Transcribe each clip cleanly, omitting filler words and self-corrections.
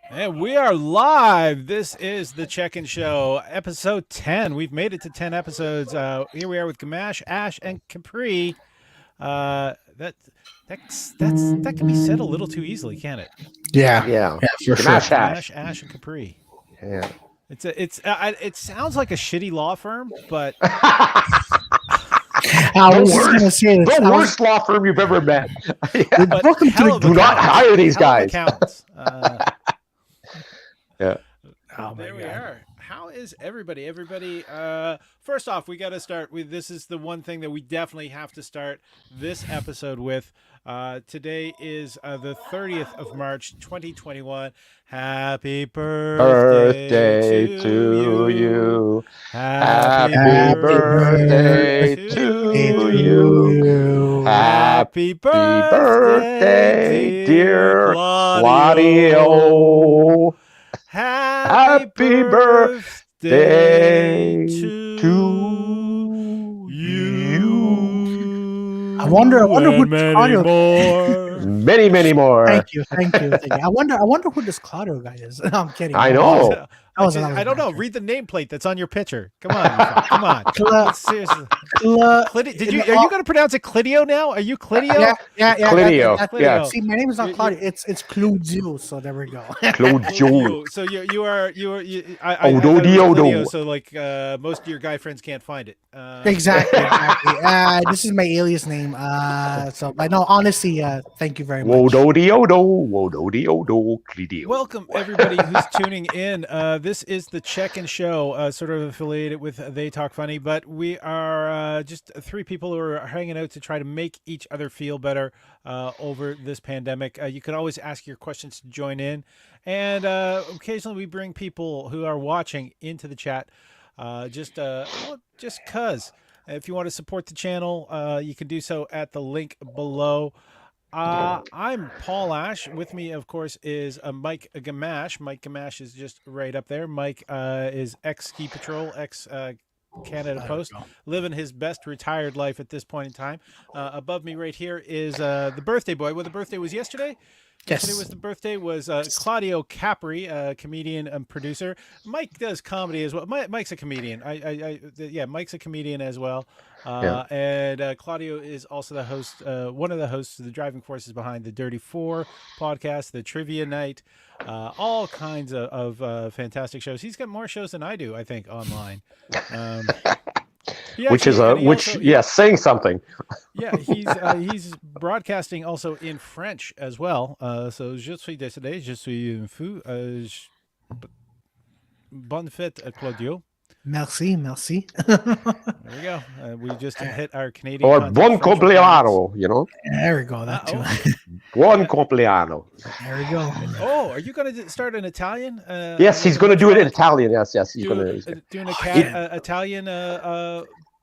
And we are live. This is the Check-In Show, episode 10. We've made it to 10 episodes. Here we are with Gamache, Ash, and Capri. Uh, that that can be said a little too easily, can't it? Yeah, Yeah, for sure. Gamache Gamache, Ash. Ash, and Capri. Yeah. It sounds like a shitty law firm, but I was just gonna say this. The worst law firm you've ever met. Yeah. but Welcome hell to of Do not accountants. hire these Hell of guys. accountants. Yeah. Oh my There we God. are. How is everybody? Everybody, first off, we got to start with this is the one thing that we definitely have to start this episode with. Today is the 30th of March, 2021. Happy birthday, to you. Happy Happy birthday birthday to to you. you. Happy birthday, dear Claudio. Claudio. Happy birthday to you. I wonder who and this many Claudio more. Many, many more. Thank you. I wonder who this Claudio guy is. No, I'm kidding. I know. I don't know. Read the nameplate that's on your picture. Come on, come on. Seriously. Are you going to pronounce it Clidio now? Are you Clidio? Yeah. Clidio. Clidio. Yeah. See, my name is not Claudio. It's Claudio. So there we go. Claudio. So you are I Odo thought it was Diodo. Clidio, so like most of your guy friends can't find it. Exactly. This is my alias name. But no, honestly, thank you very much. Wodo Diodo. Clidio. Welcome everybody who's tuning in. This is the Check-In Show, sort of affiliated with They Talk Funny, but we are just three people who are hanging out to try to make each other feel better over this pandemic. You can always ask your questions to join in, and occasionally we bring people who are watching into the chat. Just cause. If you want to support the channel, you can do so at the link below. I'm Paul Ash. With me, of course, is Mike Gamache. Mike Gamache is just right up there. Mike is ex-Ski Patrol, ex-Canada Post, living his best retired life at this point in time. Above me right here is the birthday boy. Well, the birthday was yesterday. Yesterday was the birthday was Claudio Capri, comedian and producer. Mike does comedy as well. Mike's a comedian. Mike's a comedian as well. And Claudio is also the host, one of the hosts of the driving forces behind the Dirty Four podcast, the Trivia Night, all kinds of fantastic shows.'s got more shows than I do, I think, online. Saying something. Yeah, he's broadcasting also in French as well. So je suis décédé, je suis un fou. Bonne fête, Claudio. Merci. There we go. We just hit our Canadian. Or buon compleanno, you know. There we go. That too. Buon compleanno. There we go. Oh, are you going to start an Italian? Yes, he's going to do it in Italian. Yes, he's going to do an Italian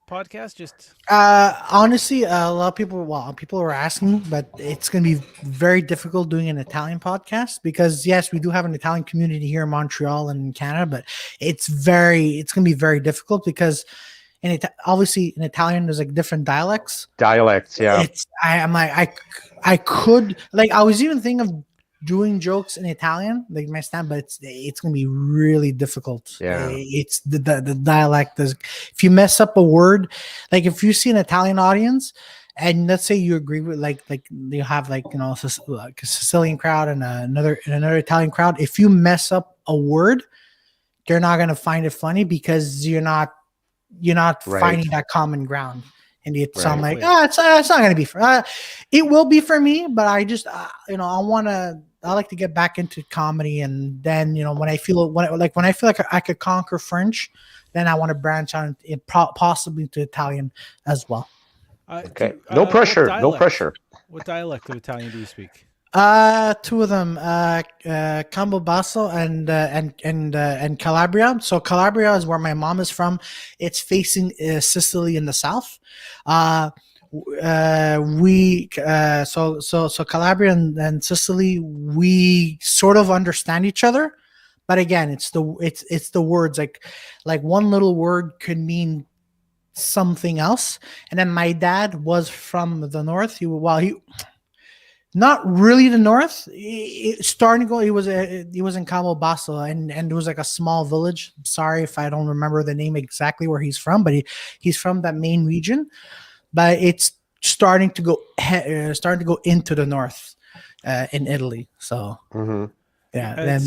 podcast. Just honestly, a lot of people were asking, but it's going to be very difficult doing an Italian podcast because yes, we do have an Italian community here in Montreal and in Canada, but it's going to be very difficult because obviously in Italian there's like different dialects. Yeah. I could like I was even thinking of doing jokes in Italian, like my stand, but it's gonna be really difficult. Yeah, it's the dialect. If you mess up a word, like if you see an Italian audience, and let's say you agree with like you have like a Sicilian crowd and another Italian crowd. If you mess up a word, they're not gonna find it funny because you're not finding that common ground. And it's I'm like, it's not gonna be it will be for me, but I just I like to get back into comedy, and then when I feel like I could conquer French, then I want to branch out possibly to Italian as well. Okay, no pressure. What dialect of Italian do you speak? Two of them, Campobasso and Calabria. So Calabria is where my mom is from. It's facing Sicily in the south. So Calabria and Sicily, we sort of understand each other, but again, it's the words like one little word could mean something else. And then my dad was from the north. Not really the north. Starting to go, he was in Cabo Basso, and it was like a small village. Sorry if I don't remember the name exactly where he's from, but he's from that main region. But it's starting to go into the north in Italy. So yeah, then.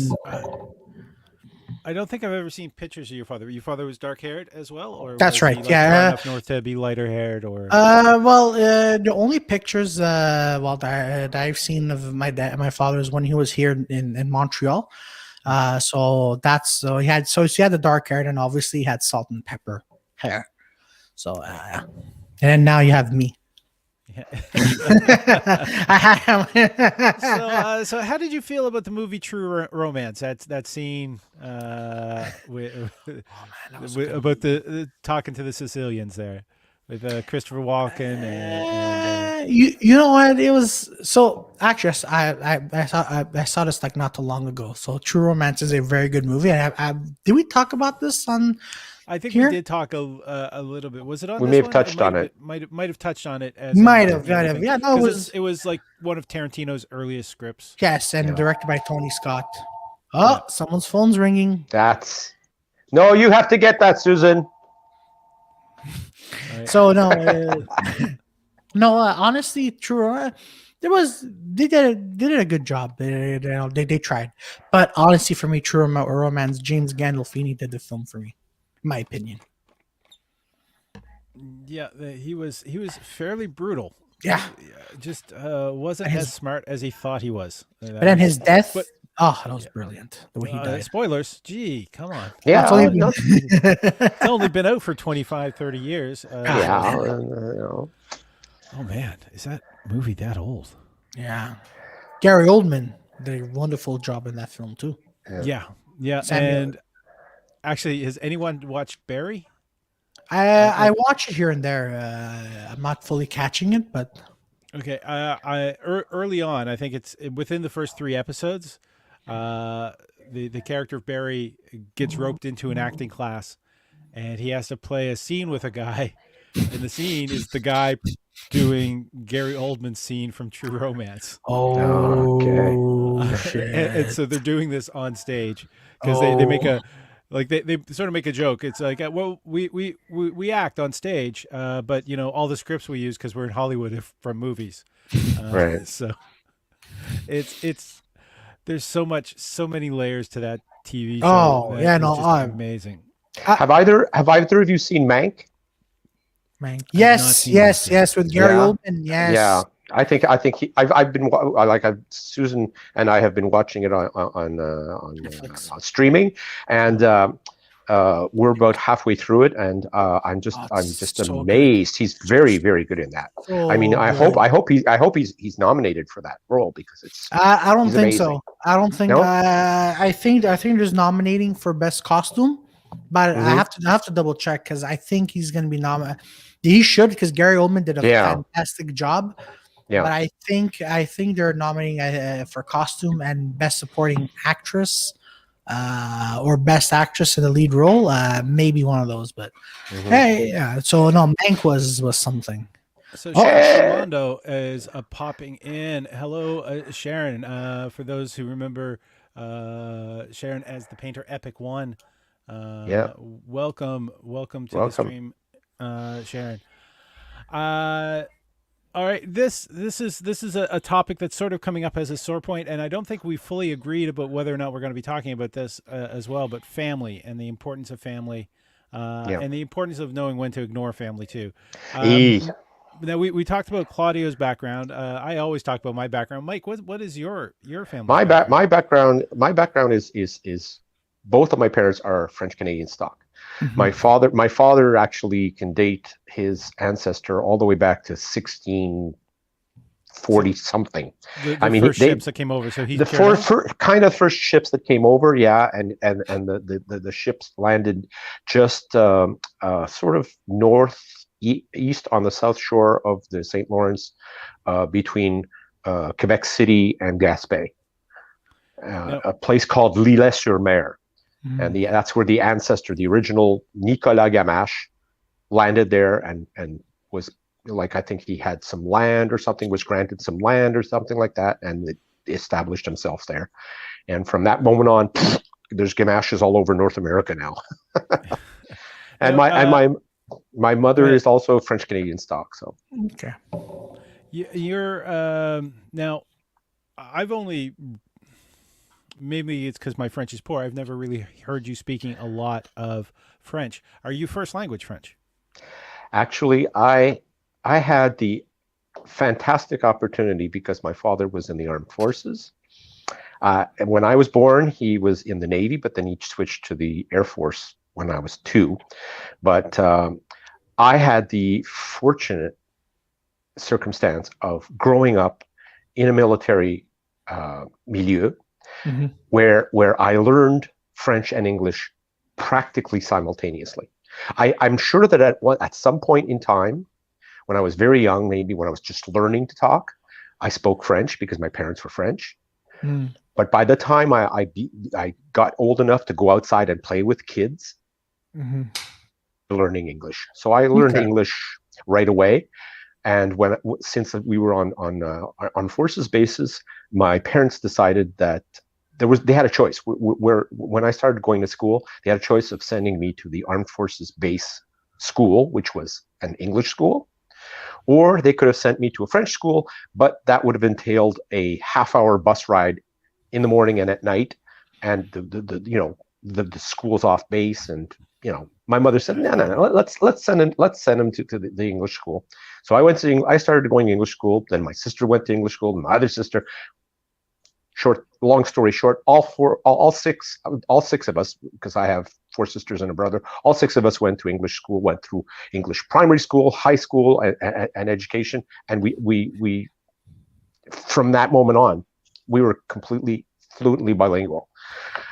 I don't think I've ever seen pictures of your father. Your father was dark haired as well, or That's was right. he like Yeah, far enough north to be lighter haired, or the only pictures that I've seen of my father is when he was here in Montreal. So he had the dark hair, and obviously he had salt and pepper hair. So and then now you have me. Yeah. I so how did you feel about the movie True Romance? That scene about the talking to the Sicilians there with Christopher Walken and you know what, it was so actually I saw this like not too long ago. So True Romance is a very good movie. Did we talk about this on? I think here? we did talk a little bit. Was it on? We this may have one? touched on it. Might have touched on it. As Might have. Yeah, no, it was like one of Tarantino's earliest scripts. Yes, and directed by Tony Scott. Oh, someone's phone's ringing. No, you have to get that, Susan. Right. So no, honestly, True. They did a good job. They tried, but honestly, for me, True Romance, James Gandolfini did the film for me, in my opinion. Yeah, he was fairly brutal. Yeah, just wasn't as smart as he thought he was. But then his death. That was brilliant. The way he died. Spoilers. Gee, come on. Yeah, it's only been out for 25, 30 years. Oh man, is that movie that old? Yeah. Gary Oldman did a wonderful job in that film too. Yeah. And actually, has anyone watched Barry? I watch it here and there. I'm not fully catching it, but okay. Early on, I think it's within the first 3 episodes. The character of Barry gets roped into an acting class, and he has to play a scene with a guy, and the scene is the guy doing Gary Oldman's scene from True Romance. Okay. And so they're doing this on stage because they make a they sort of make a joke. It's like, well, we act on stage, but all the scripts we use because we're in Hollywood from movies, right? So it's there's so many layers to that TV show. Amazing. Have either of you seen Mank? Mank. Yes, with Gary Oldman. Yes. Yeah. I think I've been Susan and I have been watching it on streaming, and we're about halfway through it, and I'm just so amazed. Good. He's very, very good in that. I mean, I hope he's nominated for that role because it's. I don't think so. I don't think. No? I think there's nominating for best costume, but I have to double check because I think he's going to be nominated. He should, because Gary Oldman did a fantastic job. Yeah, but I think they're nominating for costume and best supporting actress, or best actress in the lead role. Maybe one of those, but hey, yeah. So no, Mank was something. So Sharon Shalando is popping in. Hello, Sharon. For those who remember Sharon as the painter Epic One. Welcome to the stream, Sharon. All right, this is a topic that's sort of coming up as a sore point, and I don't think we fully agreed about whether or not we're going to be talking about this as well. But family and the importance of family, and the importance of knowing when to ignore family too. Now we talked about Claudio's background. I always talk about my background. Mike, what is your family? My background is both of my parents are French Canadian stock. Mm-hmm. My father actually can date his ancestor all the way back to 1640 something. First ships that came over. So he's the first ships that came over, and the ships landed just sort of northeast on the south shore of the St. Lawrence, between Quebec City and Gaspé, a place called L'Île-sur-Mer. And that's where the ancestor, the original Nicolas Gamache, landed there and was like I think he had some land or something, was granted some land or something like that, and established himself there. And from that moment on, there's Gamaches all over North America now. And my mother is also French Canadian stock. So Okay. You're now. I've only, maybe it's because my French is poor. I've never really heard you speaking a lot of French. Are you first language French? actually, I had the fantastic opportunity because my father was in the armed forces. And when I was born, he was in the Navy, but then he switched to the Air Force when I was 2. But I had the fortunate circumstance of growing up in a military milieu, where I learned French and English practically simultaneously. I'm sure that at some point in time, when I was very young, maybe when I was just learning to talk, I spoke French because my parents were French. But by the time I got old enough to go outside and play with kids, learning English. So I learned English right away. And since we were on forces bases, my parents decided that they had a choice. When I started going to school, they had a choice of sending me to the Armed Forces Base School, which was an English school, or they could have sent me to a French school, but that would have entailed a half-hour bus ride in the morning and at night, and the school's off base, and my mother said, no, let's send him to the English school. So I started going to English school. Then my sister went to English school. My other sister. Long story short, all six of us, because I have 4 sisters and a brother, all 6 of us went to English school, went through English primary school, high school, and education. And we from that moment on, we were completely fluently bilingual.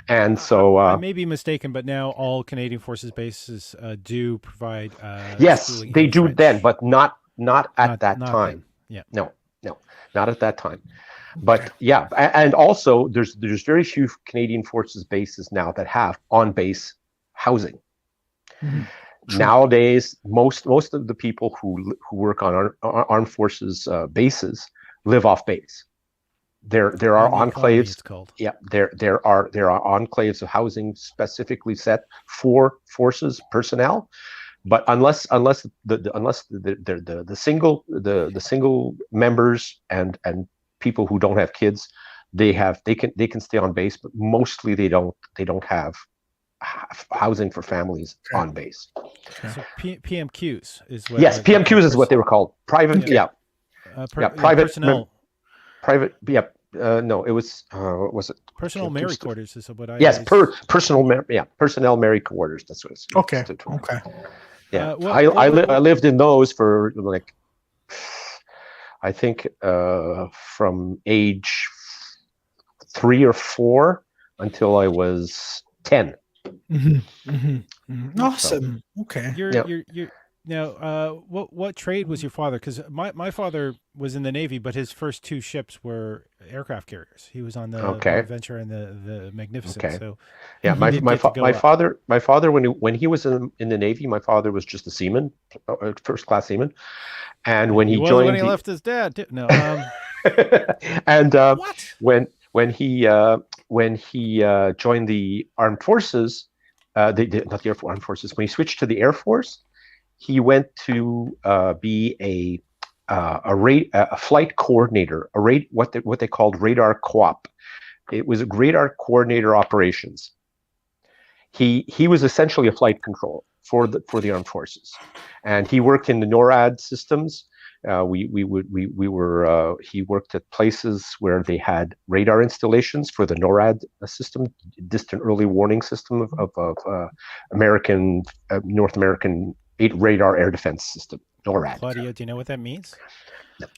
And so I may be mistaken, but now all Canadian Forces bases do provide. Yes, they do French. then, but not at that time. Then. Yeah. No, not at that time. But yeah, and also there's very few Canadian Forces bases now that have on-base housing. Nowadays, most of the people who work on armed forces bases live off base. There are enclaves. It's called. Yeah, there are enclaves of housing specifically set for forces personnel. But unless the single members and people who don't have kids, they can stay on base, but mostly they don't have housing for families on base. So PMQs is what. Yes, PMQs is what they were called. Private, private personnel. Private, no, it was it personal Mary quarters is what I. Yes, personnel Mary quarters. That's what it's. Okay. Yeah, I lived in those for like, I think from age 3 or 4 until I was 10. Awesome. So, okay. You're now. What trade was your father? Because my father was in the Navy, but his first 2 ships were aircraft carriers. He was on the Adventure and the Magnificent. Okay. So yeah, my father when he was in the Navy, my father was just a seaman, first class seaman, and when he joined, when he left his dad, too. No. And when he joined the armed forces, not the armed forces. When he switched to the Air Force, he went to be a flight coordinator, what they called radar co-op. It was a radar coordinator operations. He was essentially a flight controller for the armed forces, and he worked in the NORAD systems. He worked at places where they had radar installations for the NORAD system, distant early warning system of North American radar air defense system, NORAD. Claudio, do you know what that means?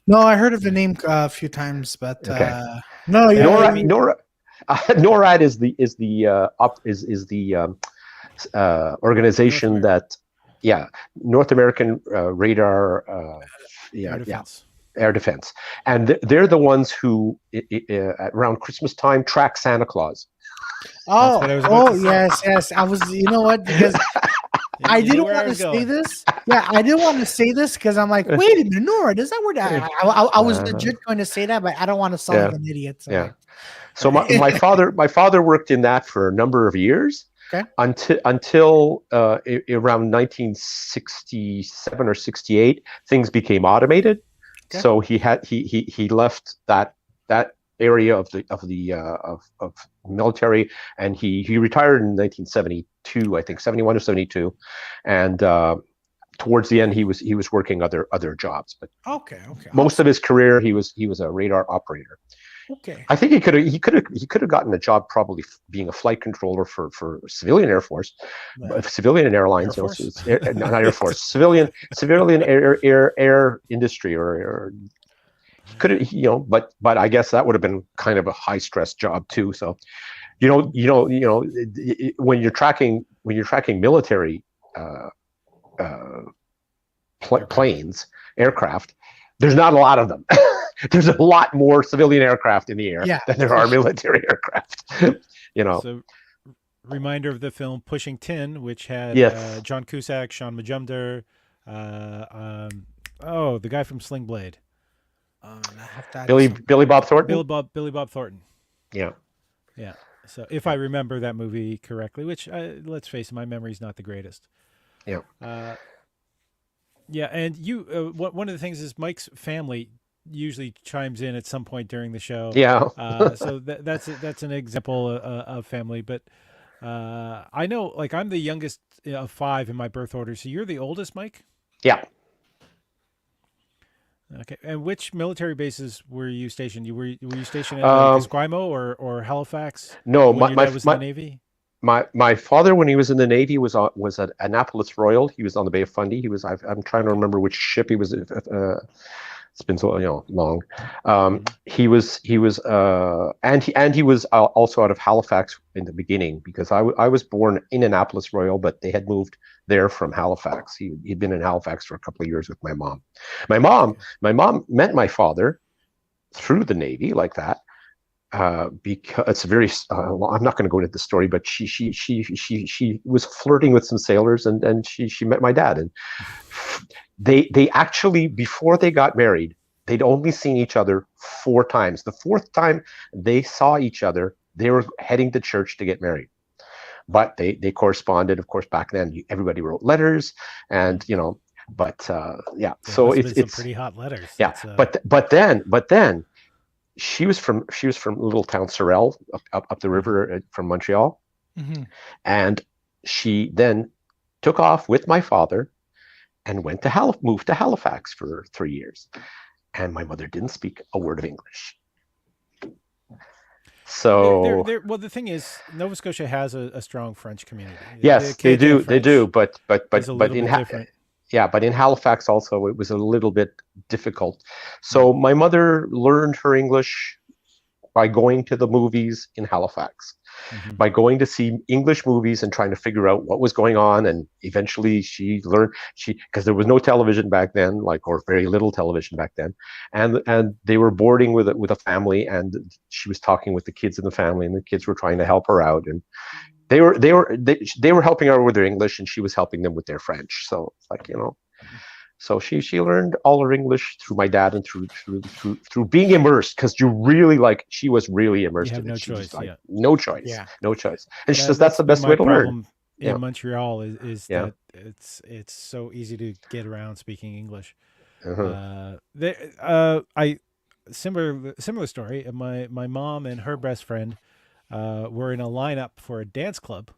No, I heard of the name a few times, but no. NORAD is the organization that, North American radar, air defense, and they're the ones who around Christmas time track Santa Claus. Yes. I was. You know what? Because I You know didn't where I want to was say going. this. Yeah, I didn't want to say this because I'm like, wait a minute, Nora, does that word? I was legit going to say that, but I don't want to sound like Yeah, an idiot. So yeah. like, So my father worked in that for a number of years okay, until around 1967 or 68, things became automated. okay, So he left that area of military, and he retired in 1972, I think 71 or 72, and towards the end he was working other jobs, but okay, okay, most of awesome. his career he was a radar operator. Okay, I think he could have gotten a job probably being a flight controller for civilian Air Force, yeah. civilian Air airlines. Force. Not Air Force, civilian air industry, or he could have, but I guess that would have been kind of a high stress job too. So when you're tracking military uh, uh, planes, aircraft, there's not a lot of them. There's a lot more civilian aircraft in the air Yeah, than there for are sure. military aircraft. you know. So, reminder of the film Pushing Tin, which had Yes. John Cusack, Sean Majumder, uh, um, the guy from Sling Blade, I have to add this Billy on. Billy Bob Thornton. Billy Bob Thornton. Yeah. Yeah. So if I remember that movie correctly, which let's face it, my memory's not the greatest. Yeah. Uh, yeah, and one of the things is Mike's family usually chimes in at some point during the show. Yeah. So that's an example of family. But I know, like, I'm the youngest of five in my birth order. So you're the oldest, Mike? Yeah. Okay. And which military bases were you stationed? Were you stationed at like Esquimalt or Halifax No, when your dad was in the Navy? my father, when he was in the Navy, was at Annapolis Royal. He was on the Bay of Fundy. I'm trying to remember which ship he was. It's been so long. Mhm. He was also out of Halifax in the beginning, because I was born in Annapolis Royal, but they had moved there from Halifax. He'd been in Halifax for a couple of years with my mom. My mom Okay. my mom met my father through the Navy, like that, because it's very. I'm not going to go into the story, but she was flirting with some sailors, and she met my dad, and they actually, before they got married, they'd only seen each other 4 times. The fourth time they saw each other, they were heading to church to get married. But they corresponded, of course. Back then, everybody wrote letters, and but yeah. They So must have been some it's pretty hot letters. yeah. That's But then she was from little town Sorel, up the mhm. river, from Montreal, Hmm. and she then took off with my father and moved to Halifax for 3 years. And my mother didn't speak a word of English. So Well, the thing is, Nova Scotia has a strong French community. The yes, they Canadian do, they do, French but is a little bit different. yeah, but in Halifax also it was a little bit difficult. Mm, So my mother learned her English by going to the movies in Halifax, mhm. by going to see English movies and trying to figure out what was going on. And eventually she learned, because there was no television back then, or very little television back then. And they were boarding with a family, and she was talking with the kids in the family, and the kids were trying to help her out. And they were helping her with their English, and she was helping them with their French. So so she learned all her English through my dad, and through being immersed, because she was really You immersed have in it. no She was choice. like, Yeah. no choice, Yeah. no choice. And she says that's That's the been best my way to learn. problem in Yeah, Montreal is yeah. that it's so easy to get around speaking English. Uh-huh. I similar story. My mom and her best friend were in a lineup for a dance club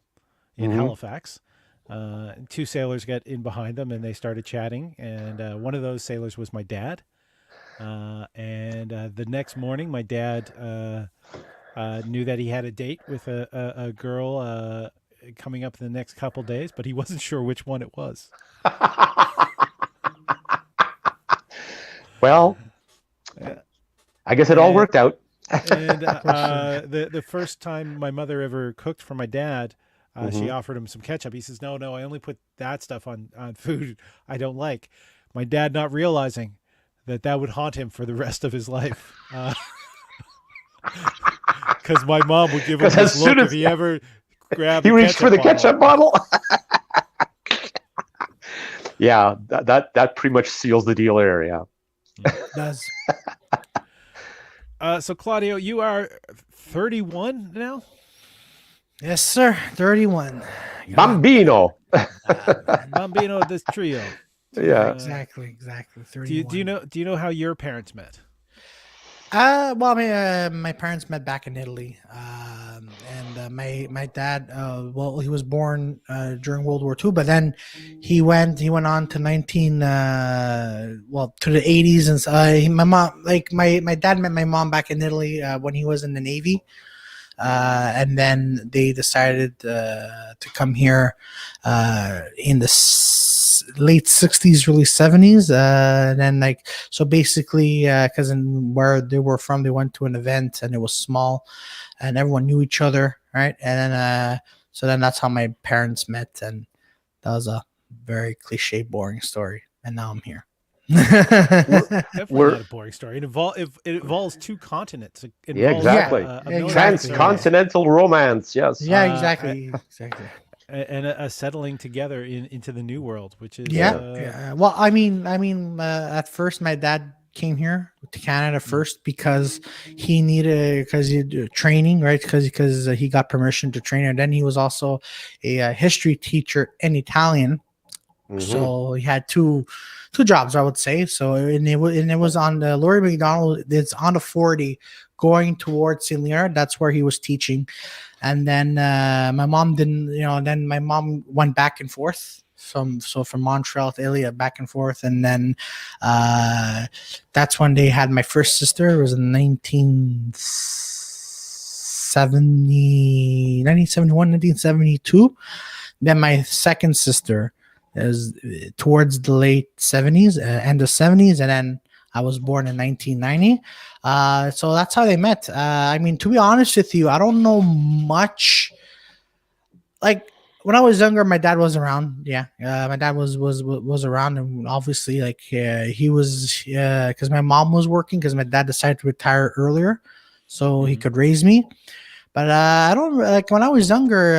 in Hmm. Halifax. Two sailors got in behind them and they started chatting. And one of those sailors was my dad. And the next morning, my dad knew that he had a date with a girl coming up in the next couple days, but he wasn't sure which one it was. Well, Yeah. I guess it all And worked out. and For sure. the first time my mother ever cooked for my dad, she Hmm. offered him some ketchup. He says, no, I only put that stuff on food I don't like. My dad not realizing that would haunt him for the rest of his life. Because my mom would give him Because as this soon look if as he ever grabbed he the reached for ketchup the bottle. ketchup bottle. Yeah, that pretty much seals the deal there. Yeah. Does. So Claudio, you are 31 now. Yes, sir. 31. God, Bambino. man. Bambino this trio. Yeah. Exactly. Do 31. you know how your parents met? Well, my parents met back in Italy, and my dad, well, he was born during World War II, but then he went on to 19, well, to the 80s, and my mom, like my dad met my mom back in Italy when he was in the Navy. And then they decided to come here in the late 60s, early 70s. And then, like, so basically, because in where they were from, they went to an event and it was small and everyone knew each other, right? And then, so then that's how my parents met. And that was a very cliche, boring story. And now I'm here. Definitely not a boring story. It involves two continents. It involves, exactly. Transcontinental romance. Yes. Yeah, exactly. And a settling together into the new world, which is yeah. Well, I mean, at first my dad came here to Canada first because he needed training, right? Because he got permission to train, and then he was also a history teacher in Italian. Mm-hmm. So he had two jobs, I would say. So and it was on the Laurie McDonald. It's on the 40 going towards St. Leonard. That's where he was teaching. And then my mom didn't, then my mom went back and forth from Montreal to Italy, back and forth. And then that's when they had my first sister. It was in 1971, 1972. Then my second sister is towards the late 70s, end of 70s, and then I was born in 1990. So that's how they met. I mean, to be honest with you, I don't know much. Like when I was younger, my dad was around. Yeah, my dad was around, and obviously, like he was because my mom was working because my dad decided to retire earlier, so he could raise me. But I don't like when I was younger.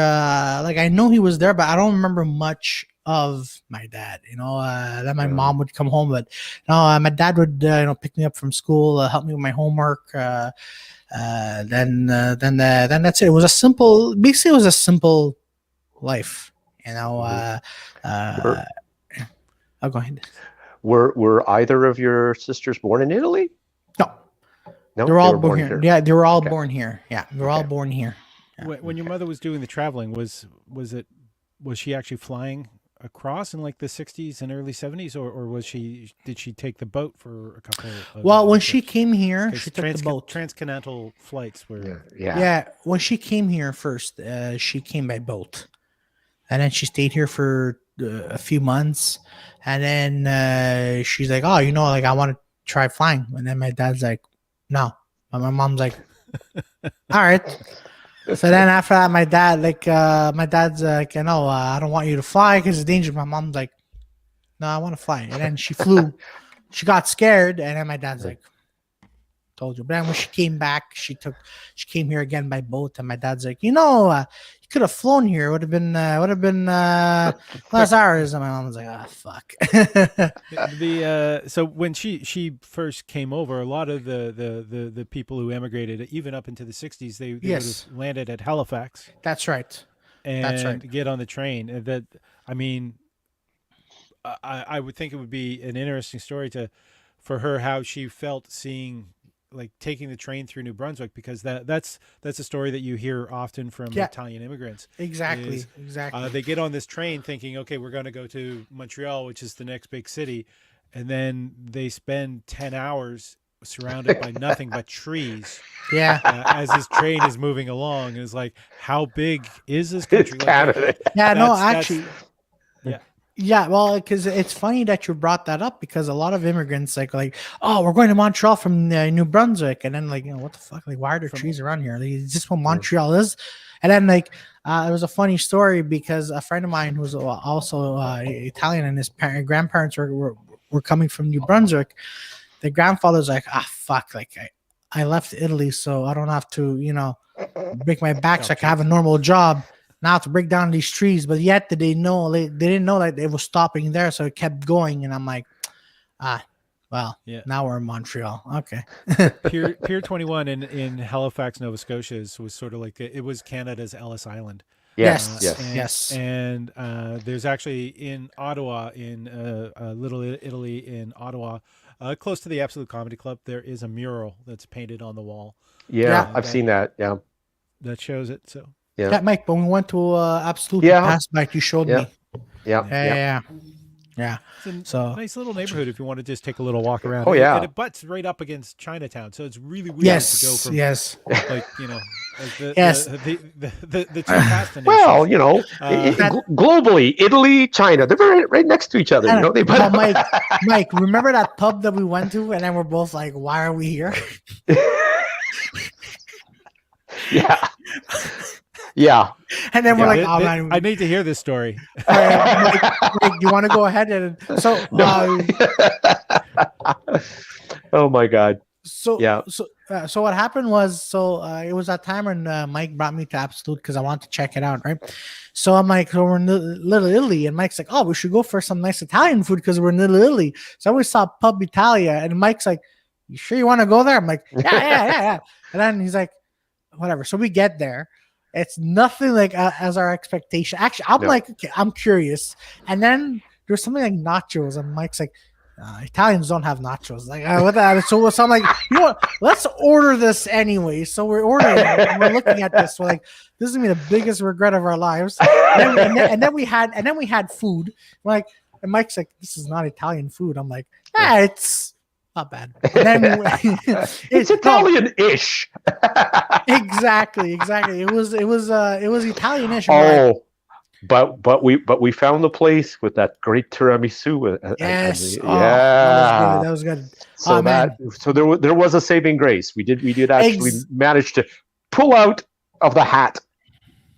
Like I know he was there, but I don't remember much of my dad. Then my mom would come home, but my dad would pick me up from school, help me with my homework. Then that's it. It was a simple life. I'll go ahead. Were either of your sisters born in Italy? No, they were all born here. Yeah, they were all born here. Yeah, they were all born here. Yeah. When your mother was doing the traveling, was she actually flying across in like the 60s and early 70s, or did she take the boat for a couple of when she came here, she took the boat. Transcontinental flights were when she came here first, she came by boat, and then she stayed here for a few months, and then she's like, oh, like I want to try flying, and then my dad's like, no. And my mom's like, all right. So then after that, my dad's like, no, I don't want you to fly because it's dangerous. My mom's like, no, I want to fly. And then she flew. She got scared, and then my dad's like, told you. But then when she came back, she came here again by boat, and my dad's like, you could have flown here. It would have been less hours. And my mom was like, oh fuck. So when she first came over, a lot of the people who emigrated, even up into the 60s, they would have landed at Halifax. That's right. And get on the train. That, I mean, I would think it would be an interesting story for her, how she felt taking the train through New Brunswick, because that's a story that you hear often from Italian immigrants. Exactly. They get on this train thinking, okay, we're going to go to Montreal, which is the next big city, and then they spend 10 hours surrounded by nothing but trees. Yeah. As this train is moving along, and it's like, how big is this country? It's Canada. Actually. Yeah, well, because it's funny that you brought that up, because a lot of immigrants like, oh, we're going to Montreal from New Brunswick, and then what the fuck? Like, why are there trees around here? Like, is this what Montreal is? And then it was a funny story, because a friend of mine who was also Italian, and his grandparents were coming from New Brunswick. The grandfather's like, fuck, like I left Italy so I don't have to break my back so I can have a normal job. now to break down these trees, but yet they didn't know that it was stopping there, so it kept going. And I'm like, well, now we're in Montreal. Okay. Pier 21 in Halifax, Nova Scotia was sort of like it was Canada's Ellis Island. Yes. And there's actually in Ottawa, in Little Italy in Ottawa, close to the Absolute Comedy Club, there is a mural that's painted on the wall. Yeah, I've seen that. Yeah, that shows it. So yeah, Mike. When we went to Absolute past bike, you showed me. Yeah. It's a nice little neighborhood if you want to just take a little walk around. Oh yeah, and it butts right up against Chinatown, so it's really weird to go from like the two destinations. Well, globally, Italy, China, they're right next to each other. Mike, remember that pub that we went to, and then we're both like, "Why are we here?" Yeah. And then we're like, "Oh man, I need to hear this story." Mike, you want to go ahead and so? Oh my God. So what happened was, it was that time when Mike brought me to Absolute because I wanted to check it out, right? So I'm like, so we're in Little Italy, and Mike's like, oh, we should go for some nice Italian food because we're in Little Italy. So we saw Pub Italia, and Mike's like, you sure you want to go there? I'm like, yeah. And then he's like, whatever. So we get there. It's nothing like as our expectation. Actually, I'm like, okay, I'm curious. And then there's something like nachos, and Mike's like, Italians don't have nachos. Like, what that? So I'm like, you know what? Let's order this anyway. So we're ordering it, and we're looking at this. We're like, this is gonna be the biggest regret of our lives. And then we had food. We're like, and Mike's like, this is not Italian food. I'm like, it's not bad. And then it's Italian-ish. Exactly. It was Italian-ish. Oh, but we found the place with that great tiramisu. Yes. That was good. So there was a saving grace. We did actually manage to pull out of the hat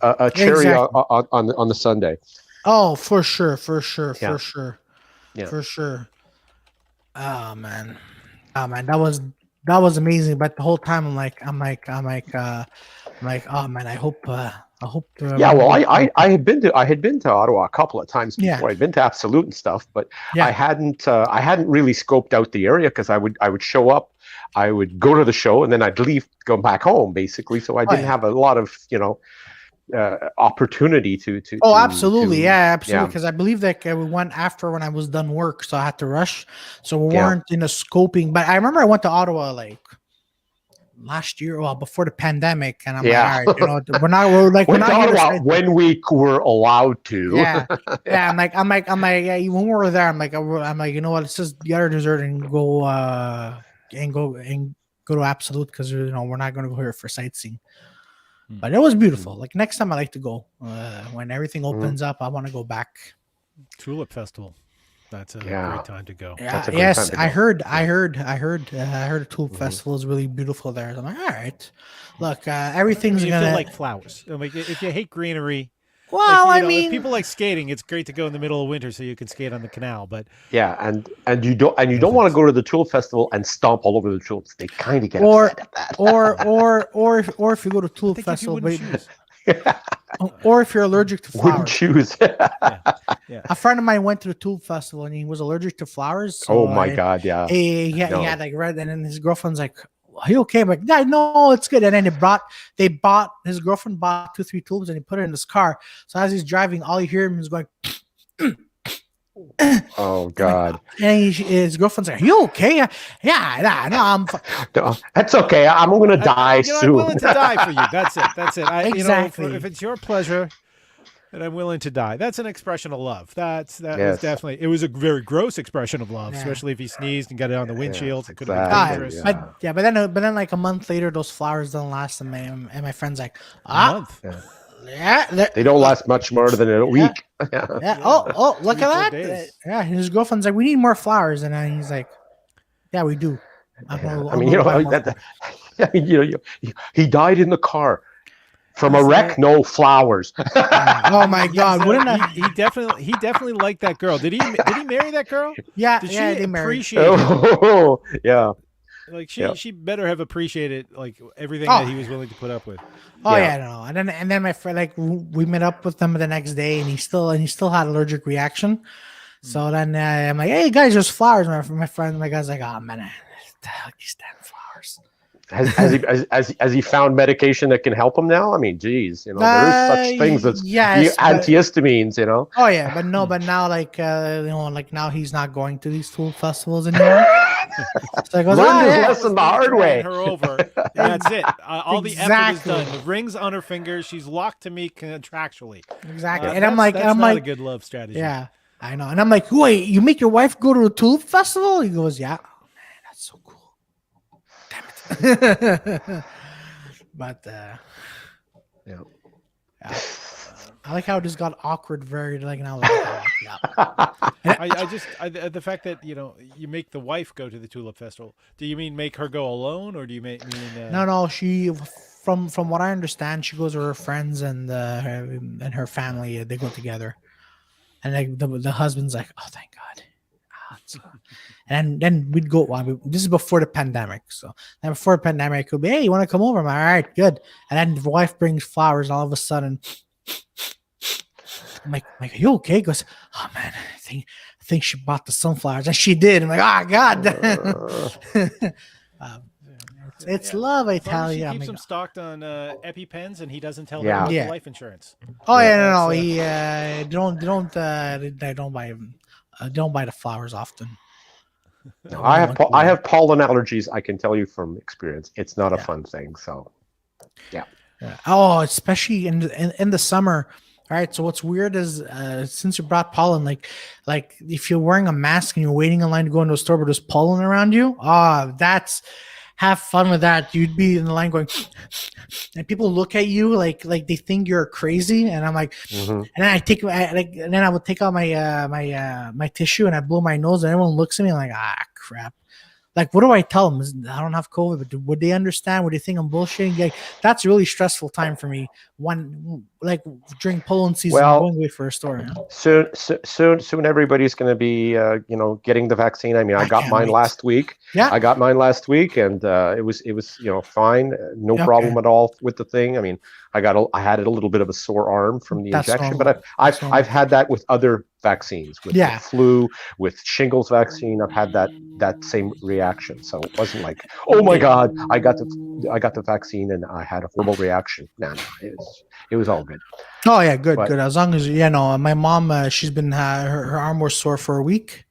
a cherry on the Sunday. Oh, for sure. Yeah. For sure. Oh man, that was amazing. But the whole time I'm like, oh man, I hope. I had been to Ottawa a couple of times before. Yeah. I'd been to Absolute and stuff, but I hadn't really scoped out the area because I would show up, I would go to the show, and then I'd leave, go back home basically. So I didn't have a lot of opportunity to absolutely. Because I believe that we went after when I was done work, so I had to rush, so we weren't in a scoping. But I remember I went to Ottawa like last year, before the pandemic, and I'm like, all right, we're not Ottawa when we were allowed to. I'm like, when we were there, I'm like, you know what, let's just get our dessert and go to Absolute because we're not going to go here for sightseeing. But it was beautiful. Like next time I like to go when everything opens up. I want to go back. Tulip Festival. That's a great time to go. Yeah. Yes, I heard a Tulip Festival is really beautiful there. I'm like, all right, look, everything's gonna feel like flowers. Like if you hate greenery. Well, if people like skating, it's great to go in the middle of winter so you can skate on the canal. But and you don't want to go to the Tulip Festival and stomp all over the tulips. They kind of get upset at that. or if you go to Tulip Festival, or if you're allergic to flowers, wouldn't choose. A friend of mine went to the Tulip Festival and he was allergic to flowers. So God, yeah. He had like red, and then his girlfriend's like, are you okay? I'm like, no, it's good. And then his girlfriend bought 2-3 tulips and he put it in his car. So as he's driving, all you hear him is going, oh God. And his girlfriend's like, are you okay? No, I'm fine. No, that's okay. I'm going to die soon. I'm willing to die for you. That's it. Exactly. If it's your pleasure, then I'm willing to die. That's an expression of love. Was definitely, it was a very gross expression of love, especially if he sneezed and got it on the windshield. It could have been dangerous. But then like a month later, those flowers don't last, and my friend's like, a month. They don't last much more than a week. Oh, look at that. And his girlfriend's like, we need more flowers, and then he's like, yeah, we do. He died in the car. From a wreck, no flowers. Oh my God! Wouldn't he definitely liked that girl? Did he marry that girl? Yeah, Did she appreciate it? Yeah. Like Yeah. she better have appreciated like everything Oh, that he was willing to put up with. Oh Yeah. yeah, no, and then my friend like we met up with them the next day, and he still had allergic reaction. So then I'm like, hey guys, there's flowers. My friend, my guy's like, oh man, the heck these damn flowers. Has he found medication that can help him now? I mean, geez, there is such things as Yes, but antihistamines. oh yeah, but no, but now like like now he's not going to these tool festivals anymore. So I goes, Learned oh his yeah, lesson the me hard to win way. her over. That's it. All the effort is Exactly. done. The ring's on her finger. She's locked to me contractually. exactly. And That's I'm not a like, good love strategy. yeah, I know. And I'm like, wait, you make your wife go to a tulip festival? He goes, yeah. Oh man, that's so cool. Damn it. But Yeah. I like how it just got awkward very like now. Like, yeah. The fact that you make the wife go to the tulip festival. Do you mean make her go alone, or do you mean? No. She from what I understand, she goes with her friends and her family. They go together, and like the husband's like, oh thank God. And then we'd go. This is before the pandemic, so then before the pandemic, it could be, hey, you want to come over? I'm like, all right, good. And then the wife brings flowers, and all of a sudden, I'm like, are you okay? He goes, oh man, I think she bought the sunflowers, and she did. I'm like, oh God. It's love, I tell you. She keeps him stocked on EpiPens, and he doesn't tell her Yeah. about Yeah. the life insurance. Oh yeah, Yeah, no, that's, he don't buy the flowers often. No, I have pollen allergies. I can tell you from experience, it's not a fun thing. So, yeah. Oh, especially in the summer. All right. So what's weird is since you brought pollen, like if you're wearing a mask and you're waiting in line to go into a store, but there's pollen around you. That's have fun with that. You'd be in the line going, and people look at you like they think you're crazy. And I'm like, and then and then I would take out my tissue and I blow my nose, and everyone looks at me like, crap. Like, what do I tell them? I don't have COVID, but would they understand? Would they think I'm bullshitting? Like, that's a really stressful time for me. Like during pollen season, going away for a store. Soon, everybody's going to be, getting the vaccine. I mean, I got mine last week. Yeah, I got mine last week, and it was fine, no problem at all with the thing. I mean, I had a little bit of a sore arm from the injection, but I've had that with other vaccines, with flu, with shingles vaccine. I've had that same reaction, so it wasn't like, oh my God, I got the vaccine and I had a horrible reaction. No, it was all good. Oh yeah, good. As long as my mom, she's been her arm was sore for a week.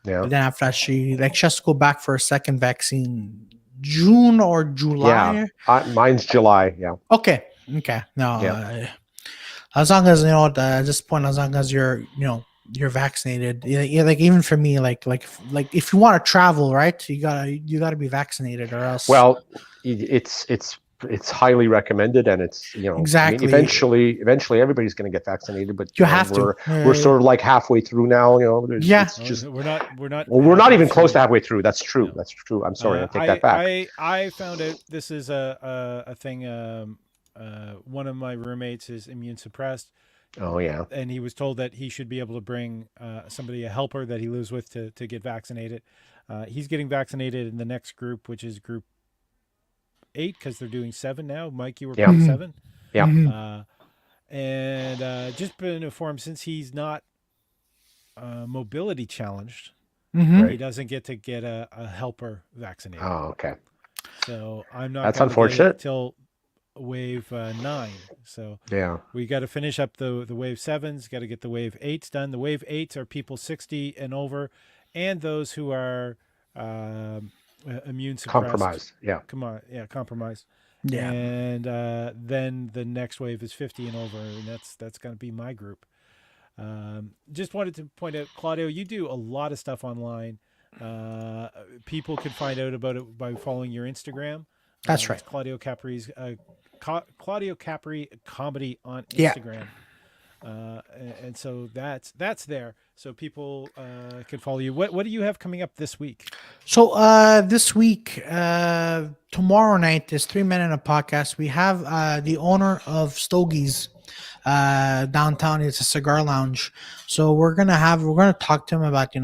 Yeah. But then after that, she has to go back for a second vaccine, June or July. Yeah, mine's July. Yeah. Okay. No. As long as at this point, as long as you're vaccinated, like even for me, like if you want to travel, right, you gotta be vaccinated, or else. Well, it's highly recommended, and it's exactly. I mean, eventually everybody's going to get vaccinated, but you have to. We're sort of like halfway through now. It's just we're not. Well, we're not even close to halfway through. That's true. No. That's true. I'm sorry. I take that back. I found out this is a thing. One of my roommates is immune suppressed. Oh yeah. And he was told that he should be able to bring a helper that he lives with to get vaccinated. He's getting vaccinated in the next group, which is group 8, because they're doing 7 now. Mike, you were part 7. Yeah. And just been informed, since he's not mobility challenged, he doesn't get a helper vaccinated. Oh, okay. So I'm not. That's unfortunate. Till wave 9. So yeah, we got to finish up the wave 7s. Got to get the wave 8s done. The wave 8s are people 60 and over, and those who are immune suppressed. Compromised. Yeah. Compromised. Yeah. And then the next wave is 50 and over, and that's going to be my group. Just wanted to point out, Claudio, you do a lot of stuff online. People can find out about it by following your Instagram. That's right. Claudio Capri's Claudio Capri comedy on Instagram. And so that's there. So people can follow you. What do you have coming up this week? So this week, tomorrow night is 3 Men in a Podcast. We have the owner of Stogie's, downtown. It's a cigar lounge. So we're gonna talk to him about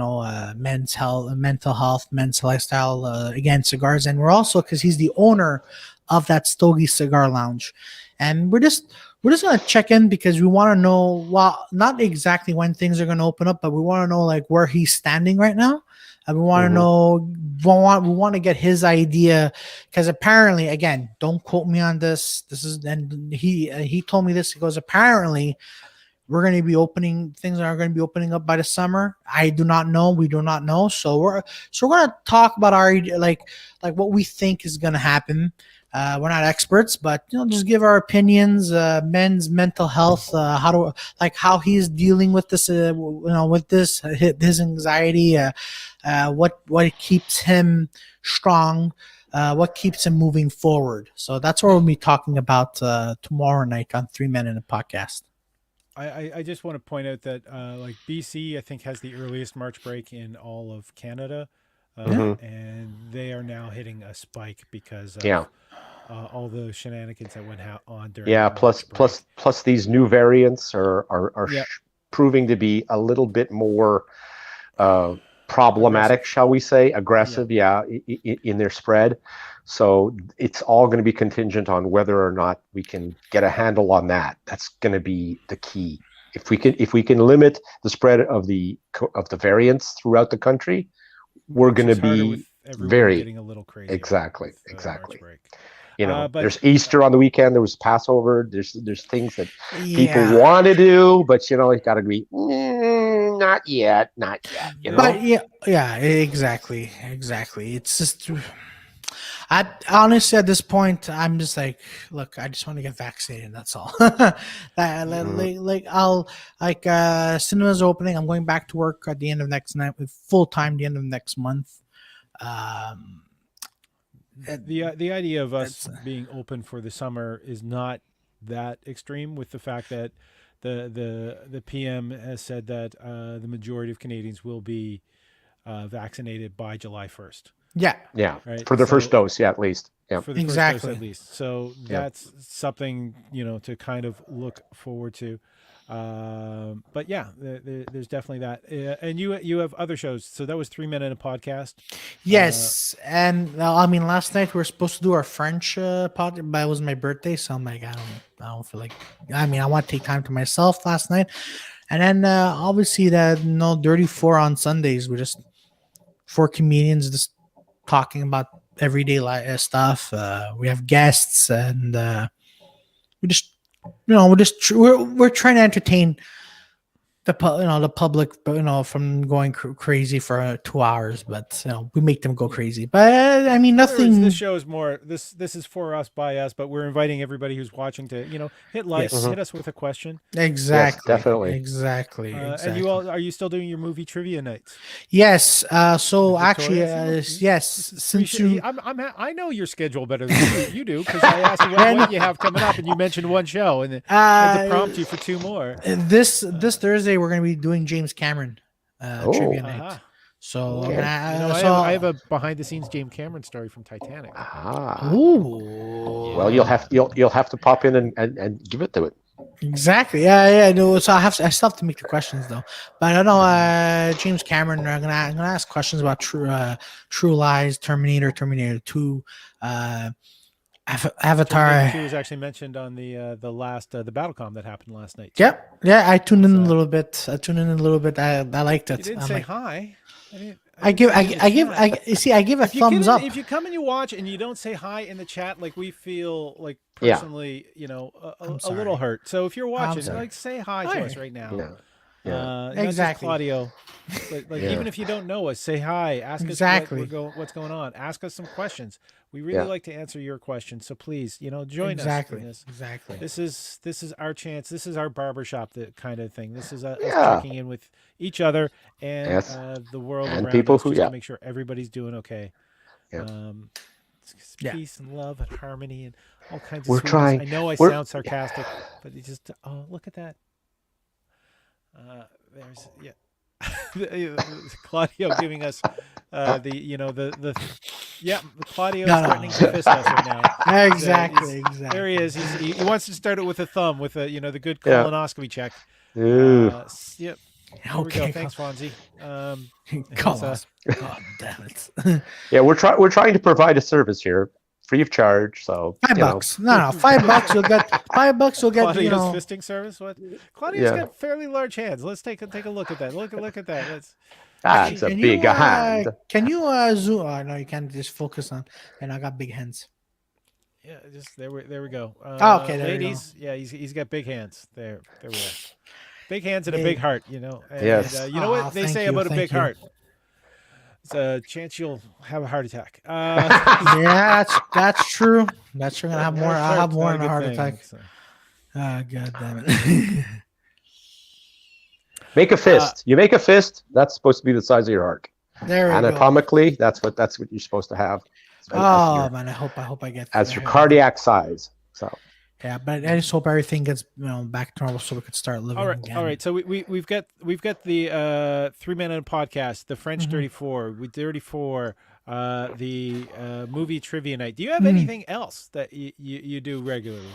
mental health, men's lifestyle, again cigars, and we're also because he's the owner of that Stogie Cigar Lounge, and we're just gonna check in because we want to know, well, not exactly when things are gonna open up, but we want to know like where he's standing right now. And we want to Mhm. know, we want to get his idea because apparently, again, don't quote me on this. This is, and he told me this. He goes, apparently, we're going to be opening things are going to be opening up by the summer. I do not know. We do not know. So we're going to talk about our like what we think is going to happen. We're not experts, but just give our opinions. Men's mental health, how he's dealing with this, with this his anxiety. What keeps him strong. What keeps him moving forward. So that's what we'll be talking about tomorrow night on 3 Men in a Podcast. I just want to point out that like BC, I think, has the earliest March break in all of Canada, Yeah. Mhm. and they are now hitting a spike because Yeah. of all the shenanigans that went on during Yeah. that Plus, March break. plus, these new variants are Yeah, proving to be a little bit more uh, problematic, aggressive. shall we say, Yeah, aggressive, yeah, in their spread. So it's all going to be contingent on whether or not we can get a handle on that. That's going to be the key. If we can limit the spread of the variants throughout the country, we're which going to is harder with be everyone very getting a little crazier exactly, with March exactly. break. But There's Easter on the weekend. There was Passover. There's things that people Yeah. want to do, but it's got to be not yet, not yet. But yeah, exactly. It's just, I honestly at this point, I'm just like, look, I just want to get vaccinated. That's all. Mhm. I'll cinemas opening. I'm going back to work at the end of next night with full time. The end of next month. Um, it, the idea of us it's being open for the summer is not that extreme, with the fact that the PM has said that the majority of Canadians will be vaccinated by July 1st, yeah, Yeah, right? for the first So dose, yeah, at least. Yeah, for the first dose exactly. at least. So yeah. that's something to kind of look forward to. But yeah, there's definitely that. And you have other shows. So that was 3 Men in a Podcast. Uh, Yes, and I mean, last night we were supposed to do our French pod, but it was my birthday, so I'm like, I don't feel like. I mean, I want to take time to myself last night, and then obviously that Dirty Four on Sundays. We're just four comedians just talking about everyday stuff. We have guests, and we just, we're trying to entertain the public, from going crazy for 2 hours, but we make them go yeah. crazy. But I mean, In other words, this nothing. show is more this is for us by us, but we're inviting everybody who's watching to hit like, Yes, Hmm. hit us with a question. Yes, exactly, definitely. exactly, And you exactly. all, are you still doing your movie trivia nights Yes. with So actually, Victoria? See, look, yes. Since you, I know your schedule better than you do, because I asked you and what you have coming up, and you mentioned one show, and I had to uh, prompt you for two more. this Thursday we're gonna be doing James Cameron trivia Oh, night. Aha. So I'm okay. gonna I have a behind the scenes James Cameron story from Titanic. Ah. Well, Ooh. Yeah. you'll have to pop in and give it to it. Exactly. Yeah. No. So I still have to make the questions though. But I don't know. James Cameron. I'm gonna ask questions about True Lies, Terminator 2, uh, Terminator Avatar. 2 was actually mentioned on the last the Battlecom that happened last night too. Yep. Yeah. I tuned It's in a little bit. I liked You it. didn't I'm say like, hi. I I didn't give. see you in the I give. chat. I you see. I give a thumbs up. If you come and you watch and you don't say hi in the chat, like, we feel like Yeah, personally, I'm a little sorry. hurt. So if you're I'm watching, yeah, sorry. like, say hi to us Hi. right now. yeah, yeah, Not just Exactly. Claudio, but like, yeah, even if you don't know us, say hi. Ask us Exactly. what's going on. Ask us some questions. We really yeah. like to answer your questions. So please, join us in Exactly. this. Exactly. This is our chance. This is our barbershop, that kind of thing. This is us Yeah. checking in with each other and Yes, the world and around people us, who, just to yeah, make sure everybody's doing okay. yeah. Um, it's Yeah. peace and love and harmony and all kinds of We're sweetness. trying. I know I We're sound sarcastic, but it just, oh, look at that. There's, yeah. Claudio giving us the Yeah, Claudio's No, no. threatening to fist us right now. Exactly, There he is. He wants to start it with a thumb, with the good Yeah. colonoscopy check. Ooh. Yep. There we go. Okay, Thanks, Fonzie. call His, us. God damn it. Yeah, we're trying to provide a service here, free of charge. So $5. No, $5. You'll get $5. You'll get Claudio's fisting service. What? Claudio's Yeah. got fairly large hands. Let's take a look at that. Look at that. Let's. That's a big hand. Can you zoom? Oh, no, you can't just focus on. And I got big hands. Yeah, just there we go. Okay, there you ladies. Yeah, he's got big hands. There we are. Big hands and a big heart. And, Yes. you know what they say about a big heart? It's a chance you'll have a heart attack. Yeah, that's true. That's true. I'll have more than a heart attack. So. God damn it. Make a fist. You make a fist. That's supposed to be the size of your heart. There we go. Anatomically, that's what you're supposed to have. Oh man, I hope I get as your cardiac size. So yeah, but I just hope everything gets back to normal so we could start living again. All right. So we've got the 3 Men on a Podcast, the French 34, with 34, the movie trivia night. Do you have anything else that you do regularly?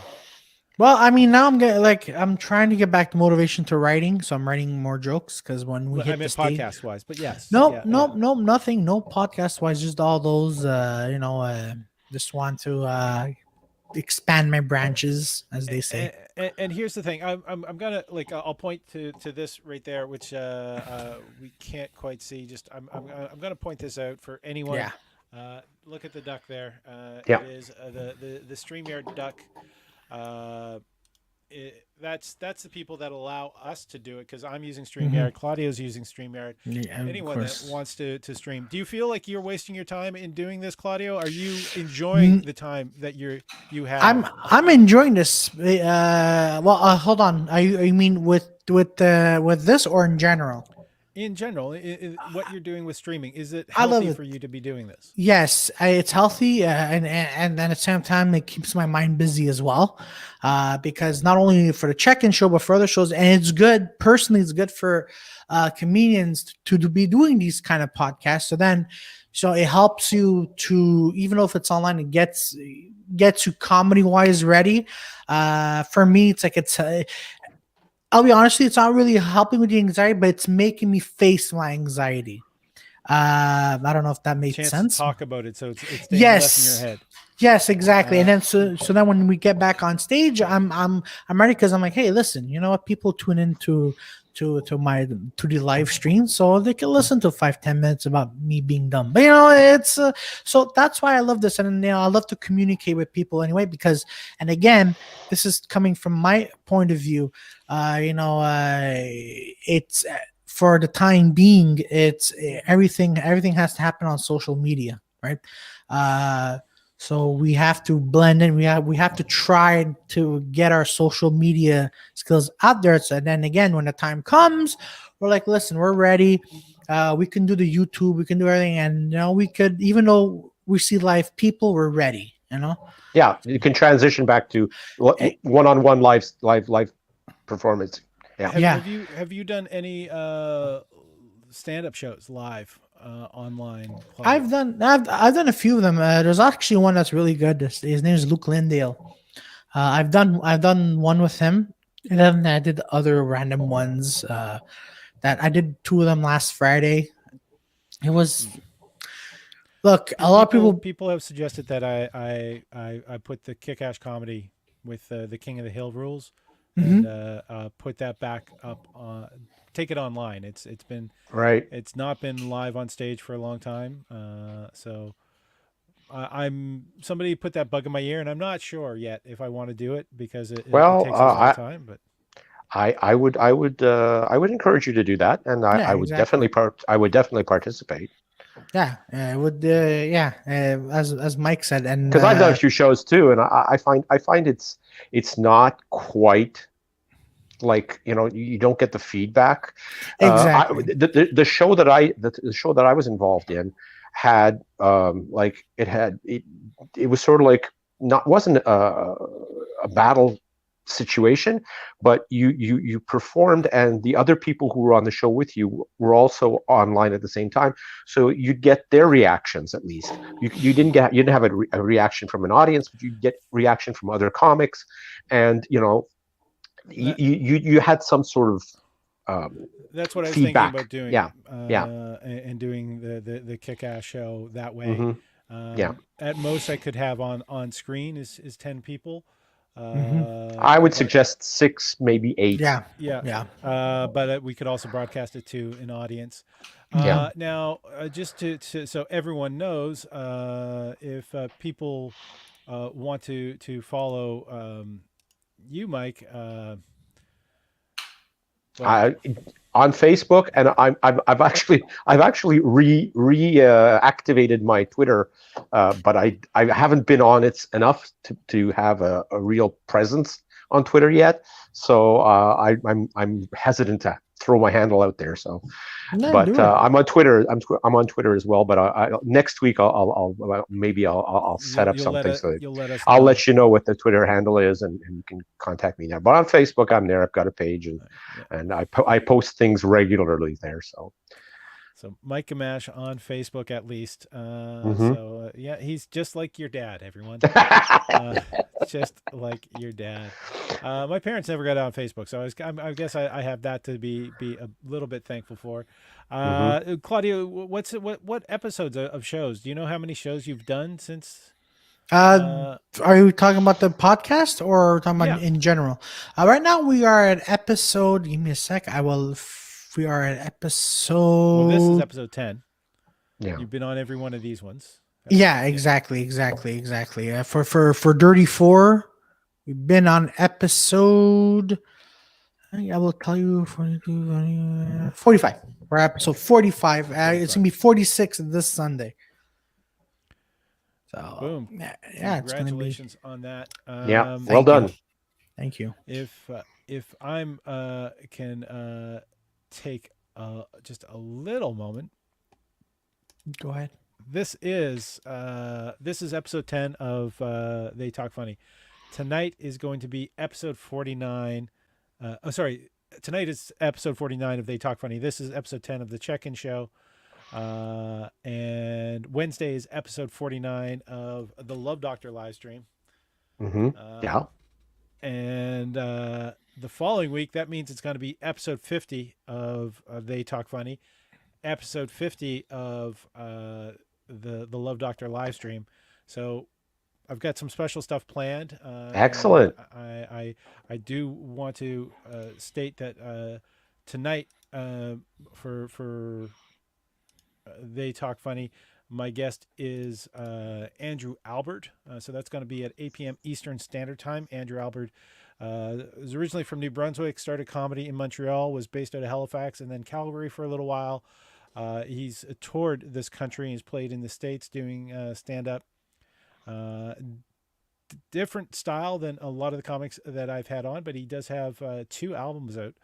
Well, I mean, now I'm trying to get back to motivation to writing, so I'm writing more jokes because when we hit the stage, podcast wise, but yes, nope, nothing, no podcast wise, just all those, just want to expand my branches, as they say. And here's the thing, I'm gonna I'll point to this right there, which we can't quite see. Just I'm gonna point this out for anyone. Yeah. Look at the duck there. Yeah. It is the StreamYard duck. That's the people that allow us to do it, because I'm using StreamYard, Claudio's using StreamYard. Yeah, anyone that wants to stream. Do you feel like you're wasting your time in doing this, Claudio? Are you enjoying the time that you have? I'm enjoying this. Hold on. You mean with this or in general? In general, what you're doing with streaming, is it healthy for you to be doing this? Yes, it's healthy, and at the same time, it keeps my mind busy as well. Because not only for the check-in show, but for other shows, and it's good. Personally, it's good for comedians to be doing these kind of podcasts. So it helps you to, even though if it's online, it gets you comedy-wise ready. For me, it's I'll be honest with you, it's not really helping with the anxiety, but it's making me face my anxiety. I don't know if that makes sense. Talk about it, so it's staying less in your head. Yes, exactly. And then so then when we get back on stage, I'm ready, because I'm like, hey, listen, you know what? People tune into to the live stream, so they can listen to 5-10 minutes about me being dumb. But it's so that's why I love this, and I love to communicate with people anyway, because, and again, this is coming from my point of view. It's for the time being, it's everything has to happen on social media, right? So we have to blend in. We have to try to get our social media skills out there. So then again, when the time comes, we're like, listen, we're ready. We can do the YouTube. We can do everything. And, we could, even though we see live people, we're ready, Yeah, you can transition back to one-on-one live performance. Yeah. Have you done any stand-up shows live? Online. I've done a few of them. There's actually one that's really good. His name is Luke Lindale. I've done one with him, and then I did other random ones. That I did 2 of them last Friday. It was a lot of people have suggested that I put the Kick-Ash comedy with the King of the Hill rules and put that back up on. Take it online. It's been right. It's not been live on stage for a long time. So somebody put that bug in my ear, and I'm not sure yet if I want to do it, because it takes a long time. But I would encourage you to do that, and I would definitely participate. Yeah, it would. As Mike said, and because I've done a few shows too, and I find it's not quite. Like, you don't get the feedback. Exactly. The show that I was involved in had it was sort of like wasn't a battle situation, but you performed, and the other people who were on the show with you were also online at the same time, so you'd get their reactions at least. You didn't have a reaction from an audience, but you'd get reaction from other comics, and That you had some sort of that's what I was thinking feedback. about doing, Yeah, yeah, and doing the kick-ass show that way. hmm yeah. At most, I could have on screen is 10 people, Hmm. I would but suggest six, maybe eight. Yeah, yeah, yeah, but we could also broadcast it to an audience. Yeah. hmm Now, just to so everyone knows, if people want to follow you, Mike, like I on Facebook, and I've actually reactivated my Twitter, but I haven't been on it enough to have a real presence on Twitter yet. So I'm hesitant to throw my handle out there. So, no, but do it. I'm on Twitter. I'm on Twitter as well. But next week maybe I'll set up something so that you'll let us I'll know. let you know what the Twitter handle is, and you can contact me there. But on Facebook, I'm there. I've got a page, Yeah. and I post things regularly there. So So Mike Gamache on Facebook at least. hmm Yeah, he's just like your dad, everyone. Uh, just like your dad. My parents never got on Facebook, so I guess I have that to be a little bit thankful for. hmm Claudio, what episodes of shows? Do you know how many shows you've done since? Uh, Uh, are you talking about the podcast or are we talking about yeah. in general? Right now we are at episode. Give me a sec. We are at Well, this is episode. episode 10. Yeah. You've been on every one of these ones. Yeah, Yeah. exactly. For Dirty Four, we've been on episode. I will tell you 42, 45. We're episode 45. It's 45. gonna be 46 this Sunday. So Boom. yeah, it's gonna be. Congratulations on that. Yeah. Well Thank you, done. thank you. If I'm can take just a little moment. Go ahead. This is episode 10 of They Talk Funny. Tonight is going to be episode 49. Sorry, tonight is episode 49 of They Talk Funny. This is episode 10 of the Check-In Show. And Wednesday is episode 49 of the Love Doctor live stream. hmm Uh, Yeah. and the following week, that means it's going to be episode 50 of They Talk Funny, episode 50 of the Love Doctor live stream. So I've got some special stuff planned. Excellent. I do want to state that tonight for They Talk Funny, my guest is Andrew Albert. So that's going to be at 8 p.m. Eastern Standard Time. Andrew Albert is originally from New Brunswick, started comedy in Montreal, was based out of Halifax, and then Calgary for a little while. He's toured this country. He's played in the States doing stand-up. Different style than a lot of the comics that I've had on, but he does have 2 albums out.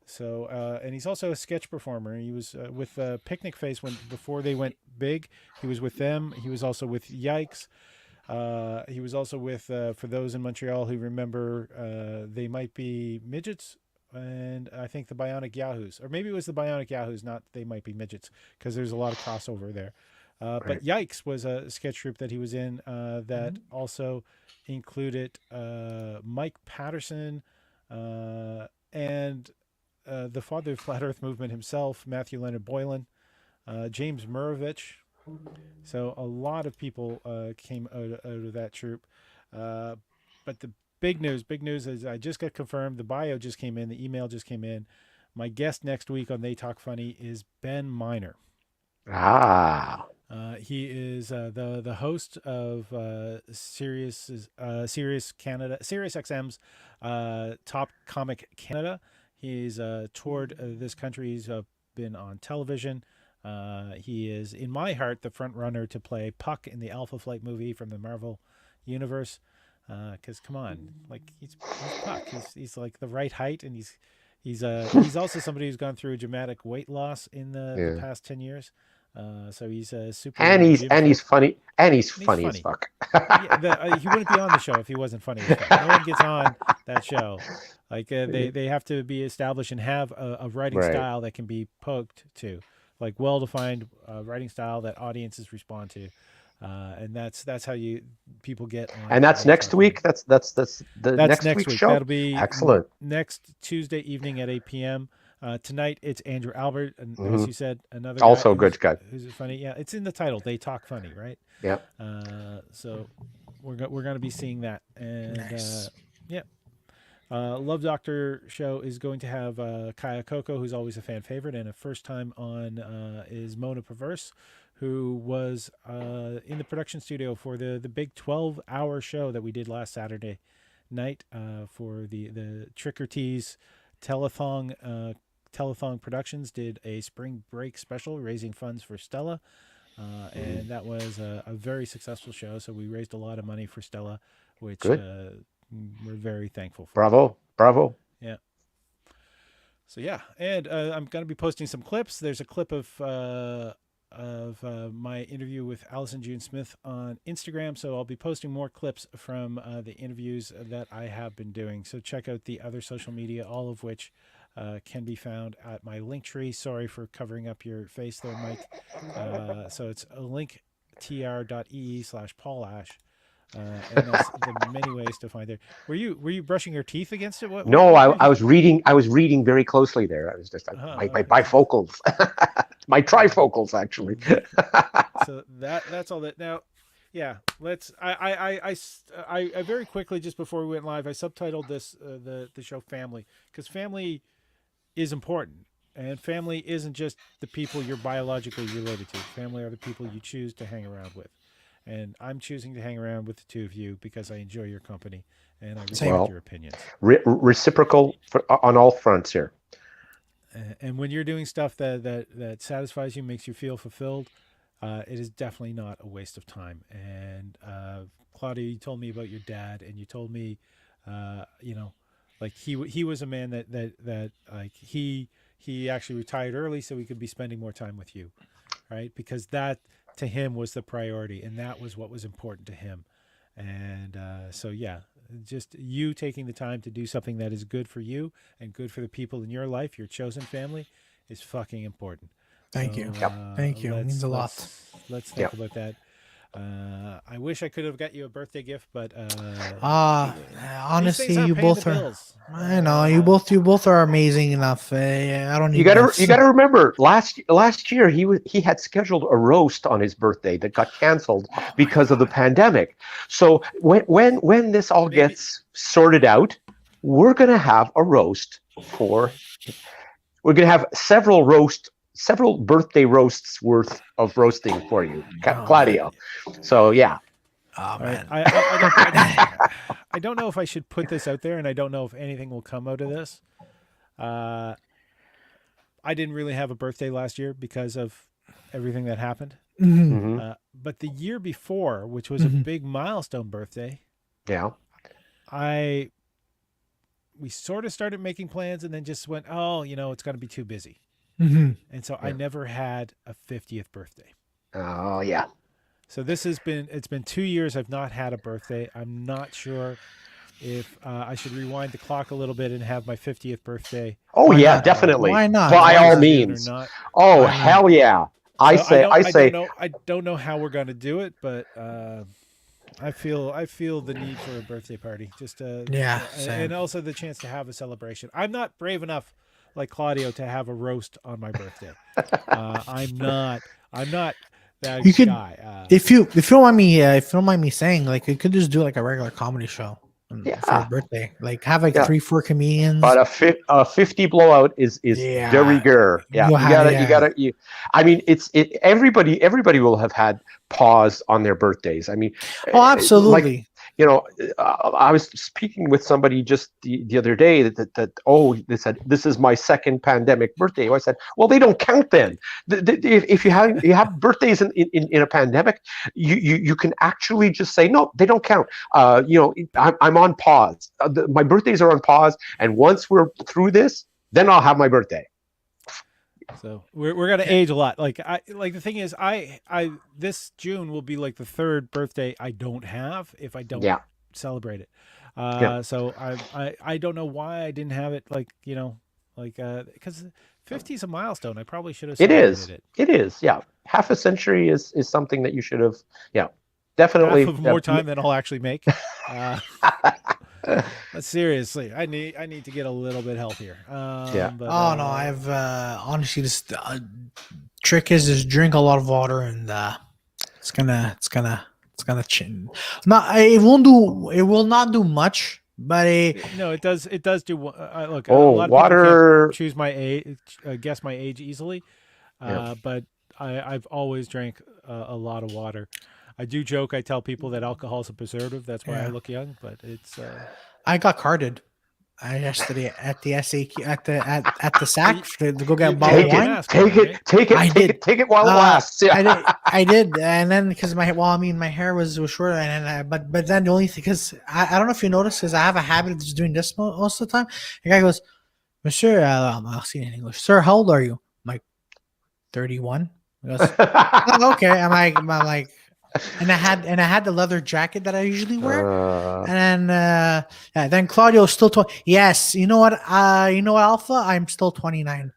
So, and he's also a sketch performer. He was with Picnic Face before they went big. He was with them. He was also with Yikes. He was also with, for those in Montreal who remember, They Might Be Midgets, and I think the Bionic Yahoos, or maybe it was the Bionic Yahoos, not They Might Be Midgets, because there's a lot of crossover there. Right. But Yikes was a sketch troupe that he was in that also included Mike Patterson and the father of Flat Earth Movement himself, Matthew Leonard Boylan, James Murovich. So a lot of people came out of that troupe. But the big news is I just got confirmed. The bio just came in. The email just came in. My guest next week on They Talk Funny is Ben Miner. Ah. He is the host of Sirius Canada, Sirius XM's Top Comic Canada. He's toured this country. He's been on television. He is, in my heart, the front runner to play Puck in the Alpha Flight movie from the Marvel universe. Because come on, like he's Puck. He's like the right height, and he's also somebody who's gone through dramatic weight loss in the past 10 years. So he's a super And he's gym and freak. he's funny and he's And he's funny as funny. fuck. Yeah, he wouldn't be on the show if he wasn't funny as fuck. No one gets on that show. Like they have to be established and have a writing Right. style that can be poked to, like well-defined writing style that audiences respond to, and that's how you people get on. And that's They next Talk Funny. week. That's the That's next next week's week. show. That'll be Excellent. next Tuesday evening at 8 p.m. Tonight it's Andrew Albert, and as Hmm. you said, another guy Also good guy. who's funny. Yeah, it's in the title. They talk funny, right? Yeah. So we're gonna be seeing that, and Nice. yeah. Love Doctor show is going to have Kaya Coco, who's always a fan favorite, and a first time on is Mona Perverse, who was in the production studio for the big 12-hour show that we did last Saturday night for the Trick or Tease telethon. Telethon Productions did a spring break special raising funds for Stella, and that was a very successful show. So we raised a lot of money for Stella, which Good. we're very thankful for. Bravo. Bravo. Yeah. So yeah, and I'm gonna be posting some clips. There's a clip of my interview with Allison June Smith on Instagram. So I'll be posting more clips from the interviews that I have been doing. So check out the other social media, all of which can be found at my link tree. Sorry for covering up your face there, Mike. So it's linktr.ee/Paul Ash. And that's the many ways to find there. Were you brushing your teeth against it? No, what I was reading. I was reading very closely there. I was just my bifocals, my trifocals actually. So that's all that. Now, yeah, let's. I very quickly just before we went live, I subtitled this the show Family, because family is important, and family isn't just the people you're biologically related to. Family are the people you choose to hang around with. And I'm choosing to hang around with the two of you because I enjoy your company and I respect your opinions. Reciprocal on all fronts here. And when you're doing stuff that satisfies you, makes you feel fulfilled, it is definitely not a waste of time. And Claudia, you told me about your dad, and you told me, like he was a man that like he actually retired early so he could be spending more time with you, right? Because that to him was the priority, and that was what was important to him. And so yeah, just you taking the time to do something that is good for you and good for the people in your life, your chosen family, is fucking important. Thank you. Thank you. It means a lot. Let's think about that. I wish I could have got you a birthday gift, but honestly, you both are. I know you both are amazing enough. I don't need. You gotta remember last year he had scheduled a roast on his birthday that got canceled because of the pandemic. So when this all gets sorted out, we're gonna have a roast for. We're gonna have several birthday roasts worth of roasting for you, Claudio. So yeah. Oh man, I don't know if I should put this out there, and I don't know if anything will come out of this. I didn't really have a birthday last year because of everything that happened. Mm-hmm. But the year before, which was a big milestone birthday, we sort of started making plans, and then just went, oh, it's going to be too busy. Mm-hmm. And so I never had a 50th birthday. Oh yeah. So it's been 2 years I've not had a birthday. I'm not sure if I should rewind the clock a little bit and have my 50th birthday. Oh yeah, definitely. Why not? By all means. Oh hell yeah. I don't know how we're going to do it, but I feel the need for a birthday party, just and also the chance to have a celebration. I'm not brave enough like Claudio to have a roast on my birthday. I'm not that guy. If you don't mind me saying, like, you could just do like a regular comedy show for your birthday. Like have 3-4 comedians. But a 50 blowout is very good. Yeah, you gotta. I mean, everybody will have had pause on their birthdays. I mean, absolutely. I was speaking with somebody just the other day they said this is my second pandemic birthday. I said, well, they don't count then. If you have birthdays in a pandemic, you can actually just say no, they don't count. I'm on pause. My birthdays are on pause, and once we're through this, then I'll have my birthday. So we're gonna age a lot. Like the thing is, I this June will be like the third birthday I don't have if I don't Yeah, celebrate it. yeah. So I don't know why I didn't have it. Like like because 50 is a milestone. I probably should have It celebrated is. it. It is. Yeah, half a century is something that you should have. Yeah, Half definitely. of more time than I'll actually make. But seriously, I need to get a little bit healthier. Yeah. But Oh no, I've honestly just trick is just drink a lot of water and it's gonna change. Not it will not do much, but no, it does do. Look, a Oh, lot of people can't water. choose my age, guess my age easily. Yeah. But I've always drank a lot of water. I do joke. I tell people that alcohol is a preservative. That's why I yeah, look young. But it's I got carded. I yesterday at the SAQ at the SAC to go get a bottle of Take your it. wine. mask on, Take it. right? Take it. I Take did. it. Take it while it lasts. Yeah. I did, and then because my hair was short, but then the only thing because I don't know if you noticed because I have a habit of just doing this most of the time. The guy goes, Monsieur, I'll see it in English, sir. How old are you? I'm like 31. He goes, oh, okay. I'm like, and I had the leather jacket that I usually wear. And then Claudio still 20. Yes, you know what? Alpha, I'm still 29.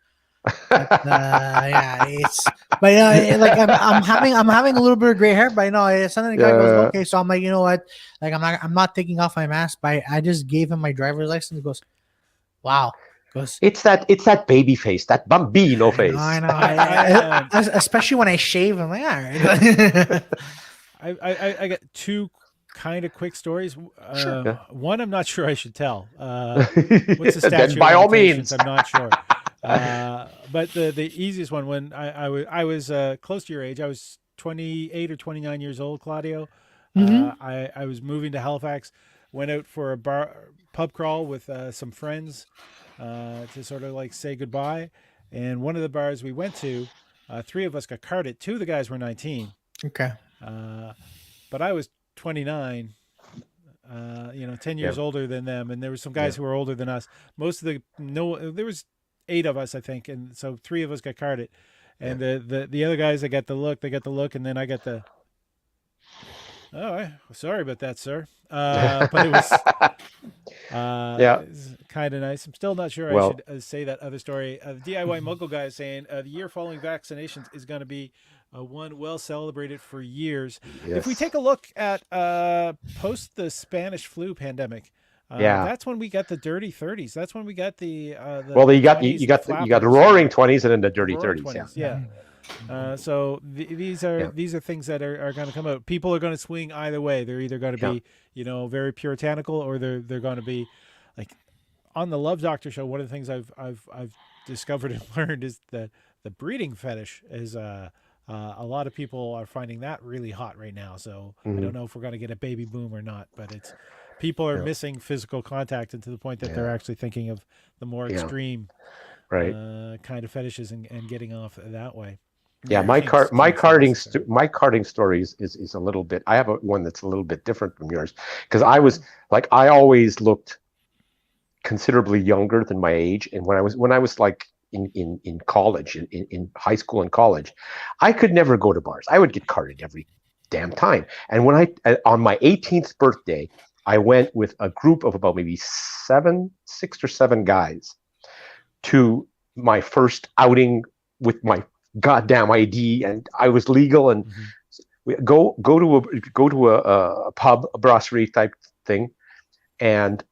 But yeah, it's but like I'm having a little bit of gray hair, but suddenly the guy goes, yeah. okay, so I'm like, you know what? Like I'm not taking off my mask, but I just gave him my driver's license. He goes, wow. He goes, It's that baby face, that bambino face. I know. I, Especially when I shave, I'm like, all right. I got two kind of quick stories. Sure. Yeah. One, I'm not sure I should tell. What's the Then statute by of all limitations? means. I'm not sure. But the easiest one, when I was close to your age, I was 28 or 29 years old, Claudio. Mhm. I was moving to Halifax, went out for a pub crawl with some friends to sort of like say goodbye. And one of the bars we went to, three of us got carded. Two of the guys were 19. Okay. But I was 29, 10 years Yeah. older than them. And there were some guys who were older than us. Most of there was 8 of us, I think. And so 3 of us got carded. And the other guys, they got the look, and then I got the, sorry about that, sir. But it was Yeah. kind of nice. I'm still not sure I Well, should say that other story. The DIY Muggle guy is saying the year following vaccinations is going to be one well celebrated for years. If we yes. take a look at post the Spanish flu pandemic, Yeah. that's when we got the dirty 30s. That's when we got the Well, you got 20s, you got the flappers, roaring 20s and then the dirty roaring 30s. Yeah. 20s. Yeah. So these are things that are going to come out. People are going to swing either way. They're either going to be very puritanical, or they're going to be like on the Love Doctor show. One of the things I've discovered and learned is that the breeding fetish is a lot of people are finding that really hot right now. So I don't know if we're going to get a baby boom or not, but it's people are missing physical contact, and to the point that they're actually thinking of the more extreme Right. kind of fetishes and getting off that way. Yeah, my carding story is a little bit. I have one that's a little bit different from yours, because I always looked considerably younger than my age, and when I was like in college, in high school and college, I could never go to bars. I would get carded every damn time. And when on my 18th birthday, I went with a group of about maybe 6 or 7 guys to my first outing with my goddamn ID, and I was legal, and we go to a pub, a brasserie type thing, and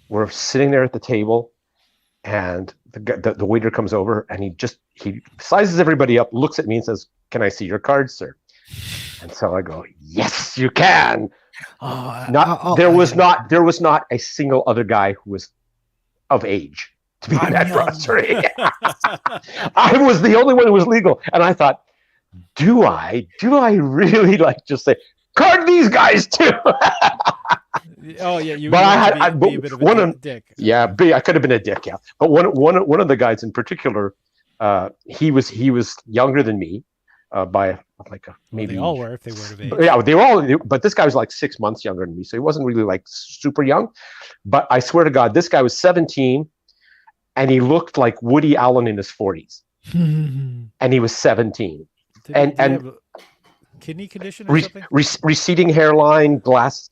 we're sitting there at the table, and the waiter comes over, and he sizes everybody up, looks at me, and says, "Can I see your card, sir?" And so I go, "Yes, you can." There was not a single other guy who was of age to be in that brasserie. I was the only one who was legal, and I thought, do I really like just say, card these guys too? Oh yeah, you. But I be a bit of a dick. Yeah, I could have been a dick. Yeah, but one of the guys in particular, he was younger than me by like maybe. They all were if they were of age. Yeah, they were all. But this guy was like 6 months younger than me, so he wasn't really like super young. But I swear to God, this guy was 17. And he looked like Woody Allen in his 40s. and he was 17. Did he And have a kidney condition or something? receding hairline, glass.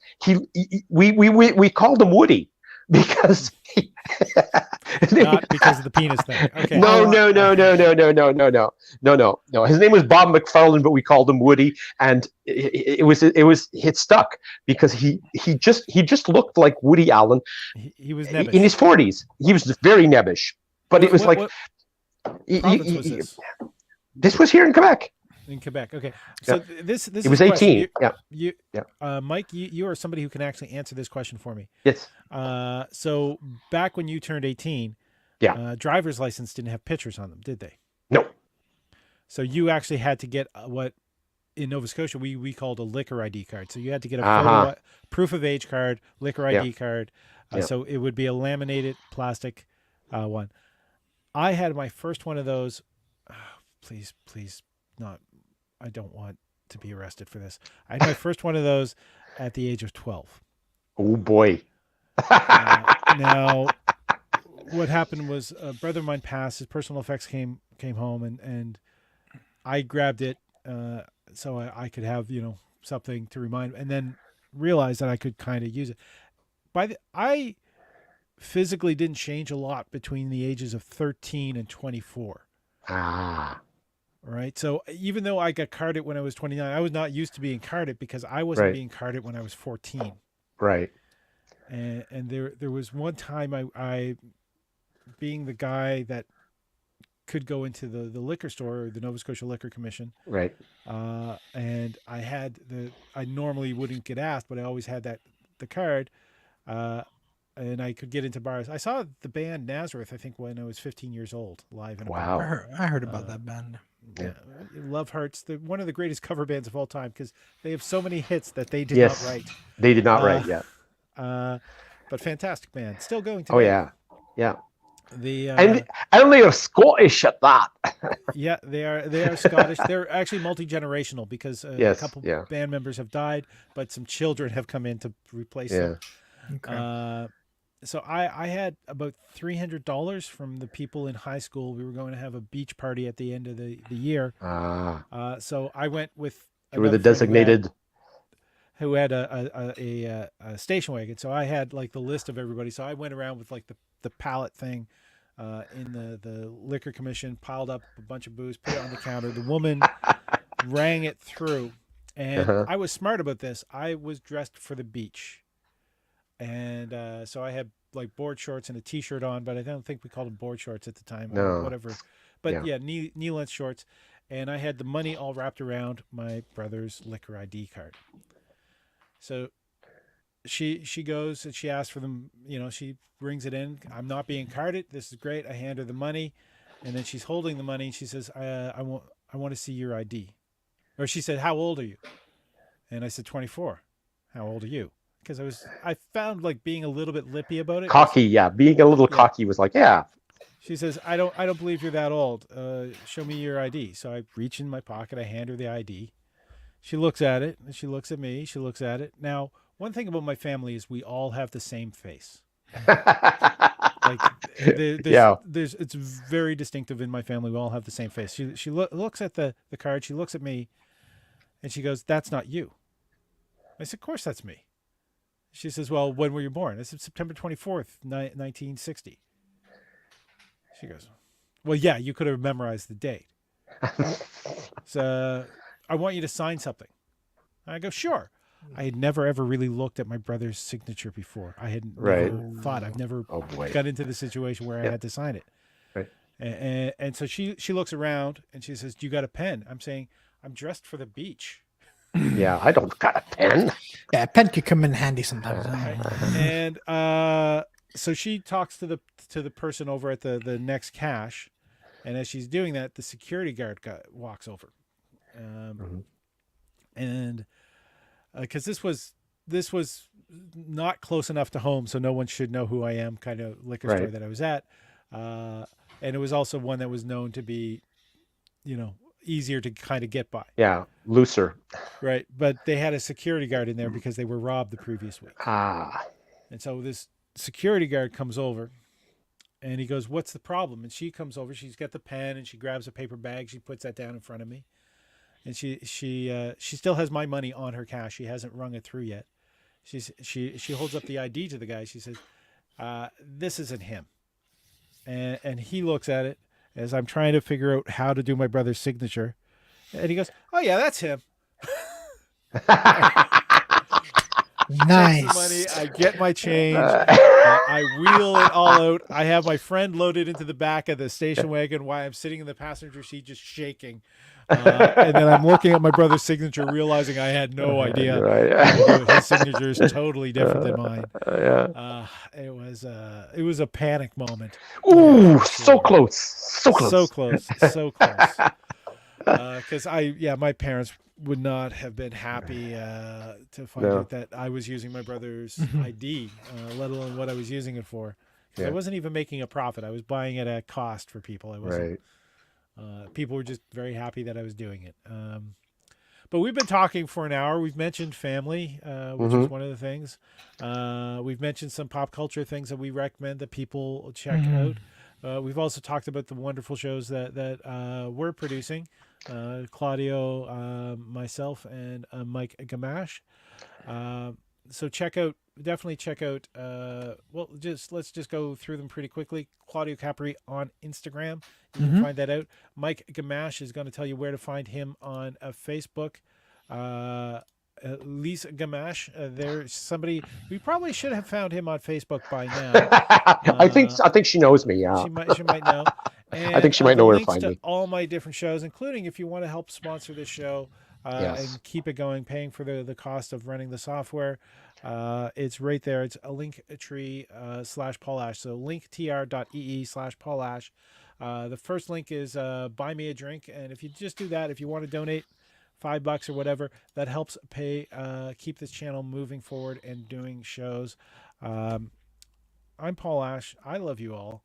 We called him Woody because Not because of the penis thing. Okay. No. His name was Bob McFarlane, but we called him Woody, and it stuck because he just looked like Woody Allen. He was nebbish. In his 40s. He was very nebbish, but it was what province was this? This was here in Quebec. In Quebec. Okay. So this He was 18. Mike, you are somebody who can actually answer this question for me. Yes. So back when you turned 18, driver's license didn't have pictures on them, did they? No. So you actually had to get what in Nova Scotia we called a liquor ID card. So you had to get a photo, proof of age card, liquor ID card. So it would be a laminated plastic one. I had my first one of those. Please not. I don't want to be arrested for this. I had my first one of those at the age of 12. Oh boy. Now, what happened was a brother of mine passed. His personal effects came home, and I grabbed it so I could have something to remind, and then realized that I could kind of use it. I physically didn't change a lot between the ages of 13 and 24. Right. So even though I got carded when I was 29, I was not used to being carded because I wasn't being carded when I was 14. Right. And there was one time I being the guy that could go into the liquor store or the Nova Scotia Liquor Commission. Right. And I normally wouldn't get asked, but I always had the card. And I could get into bars. I saw the band Nazareth, I think, when I was 15 years old, live in a bar. I heard about that band. Yeah. Love Hearts. They're one of the greatest cover bands of all time because they have so many hits that they did not write. They did not write, but fantastic band. Still going today. Oh, yeah. Yeah. And they are Scottish at that. Yeah, they are Scottish. They're actually multi-generational because a couple band members have died, but some children have come in to replace them. Okay. So I had about $300 from the people in high school. We were going to have a beach party at the end of the year. So I went with. You were the designated. Who had a station wagon. So I had like the list of everybody. So I went around with like the pallet thing in the liquor commission, piled up a bunch of booze, put it on the counter. The woman rang it through. And I was smart about this. I was dressed for the beach. And so I had like board shorts and a T-shirt on, but I don't think we called them board shorts at the time or whatever. But knee-length shorts. And I had the money all wrapped around my brother's liquor ID card. So she goes and she asks for them, she brings it in. I'm not being carded. This is great. I hand her the money. And then she's holding the money and she says, I want to see your ID. Or she said, how old are you? And I said, 24. How old are you? Because I found like being a little bit lippy about it. Cocky, being a little cocky was like, She says, I don't believe you're that old. Show me your ID. So I reach in my pocket, I hand her the ID. She looks at it, and she looks at me, she looks at it. Now, one thing about my family is we all have the same face. Like it's very distinctive in my family. We all have the same face. She looks at the card, she looks at me, and she goes, that's not you. I said, of course that's me. She says, well, when were you born? I said, September 24th, 1960. She goes, well, yeah, you could have memorized the date. So I want you to sign something. I go, sure. I had never, ever really looked at my brother's signature before. I had never thought. I've never got into the situation where I had to sign it. Right. And so she looks around and she says, do you got a pen? I'm saying, I'm dressed for the beach. Yeah, I don't got a pen. Yeah, a pen could come in handy sometimes. And so she talks to the person over at the next cash, and as she's doing that, the security guard walks over, and because this was not close enough to home, so no one should know who I am. Kind of liquor store that I was at, and it was also one that was known to be, easier to kind of get by. Yeah, looser. Right, but they had a security guard in there because they were robbed the previous week. And so this security guard comes over And he goes, "What's the problem?" And she comes over. She's got the pen and she grabs a paper bag. She puts that down in front of me, and she still has my money on her cash. She hasn't rung it through yet. She holds up the ID to the guy. She says, "This isn't him." And he looks at it as I'm trying to figure out how to do my brother's signature, and he goes, "Oh yeah, that's him." Nice. The money, I get my change, I wheel it all out. I have my friend loaded into the back of the station wagon while I'm sitting in the passenger seat just shaking. And then I'm looking at my brother's signature, realizing I had no idea. Right. His signature is totally different than mine. Yeah. It was a panic moment. Ooh, so close. So close. So close. So close. Because my parents would not have been happy to find out that I was using my brother's ID, let alone what I was using it for. I wasn't even making a profit. I was buying it at cost for people. I wasn't. People were just very happy that I was doing it. But we've been talking for an hour. We've mentioned family, which is one of the things. We've mentioned some pop culture things that we recommend that people check out. We've also talked about the wonderful shows that we're producing. Claudio, myself, and Mike Gamache. So definitely check out. Let's just go through them pretty quickly. Claudio Capri on Instagram. You can find that out. Mike Gamache is going to tell you where to find him on Facebook. Lisa Gamache. There's somebody we probably should have found him on Facebook by now. I think she knows me. Yeah, she might know. And, I think she might know where to links find me. All my different shows, including if you want to help sponsor this show and keep it going, paying for the cost of running the software. It's right there. It's a link tree /Paul Ash. So linktr.ee/Paul Ash. The first link is buy me a drink. And if you just do that, if you want to donate $5 or whatever, that helps pay, keep this channel moving forward and doing shows. I'm Paul Ash. I love you all.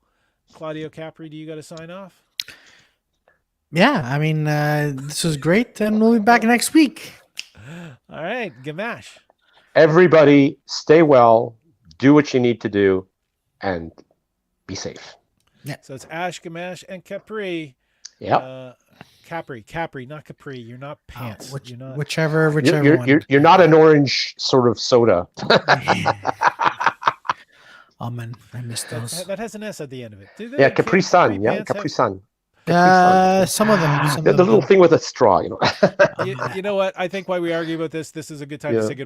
Claudio Capri, do you got to sign off? Yeah, I mean, this was great, and we'll be back next week. All right, Gamache. Everybody, stay well, do what you need to do, and be safe. Yeah. So it's Ash, Gamache, and Capri. Yeah. Capri, not Capri. You're not pants. You're not. Whichever one. You're not an orange sort of soda. Oh man, I missed those. That has an S at the end of it. Yeah, Capri Sun. Yeah, Capri Sun. Some of them. The little thing with a straw, You know what? I think while we argue about this is a good time to say goodbye.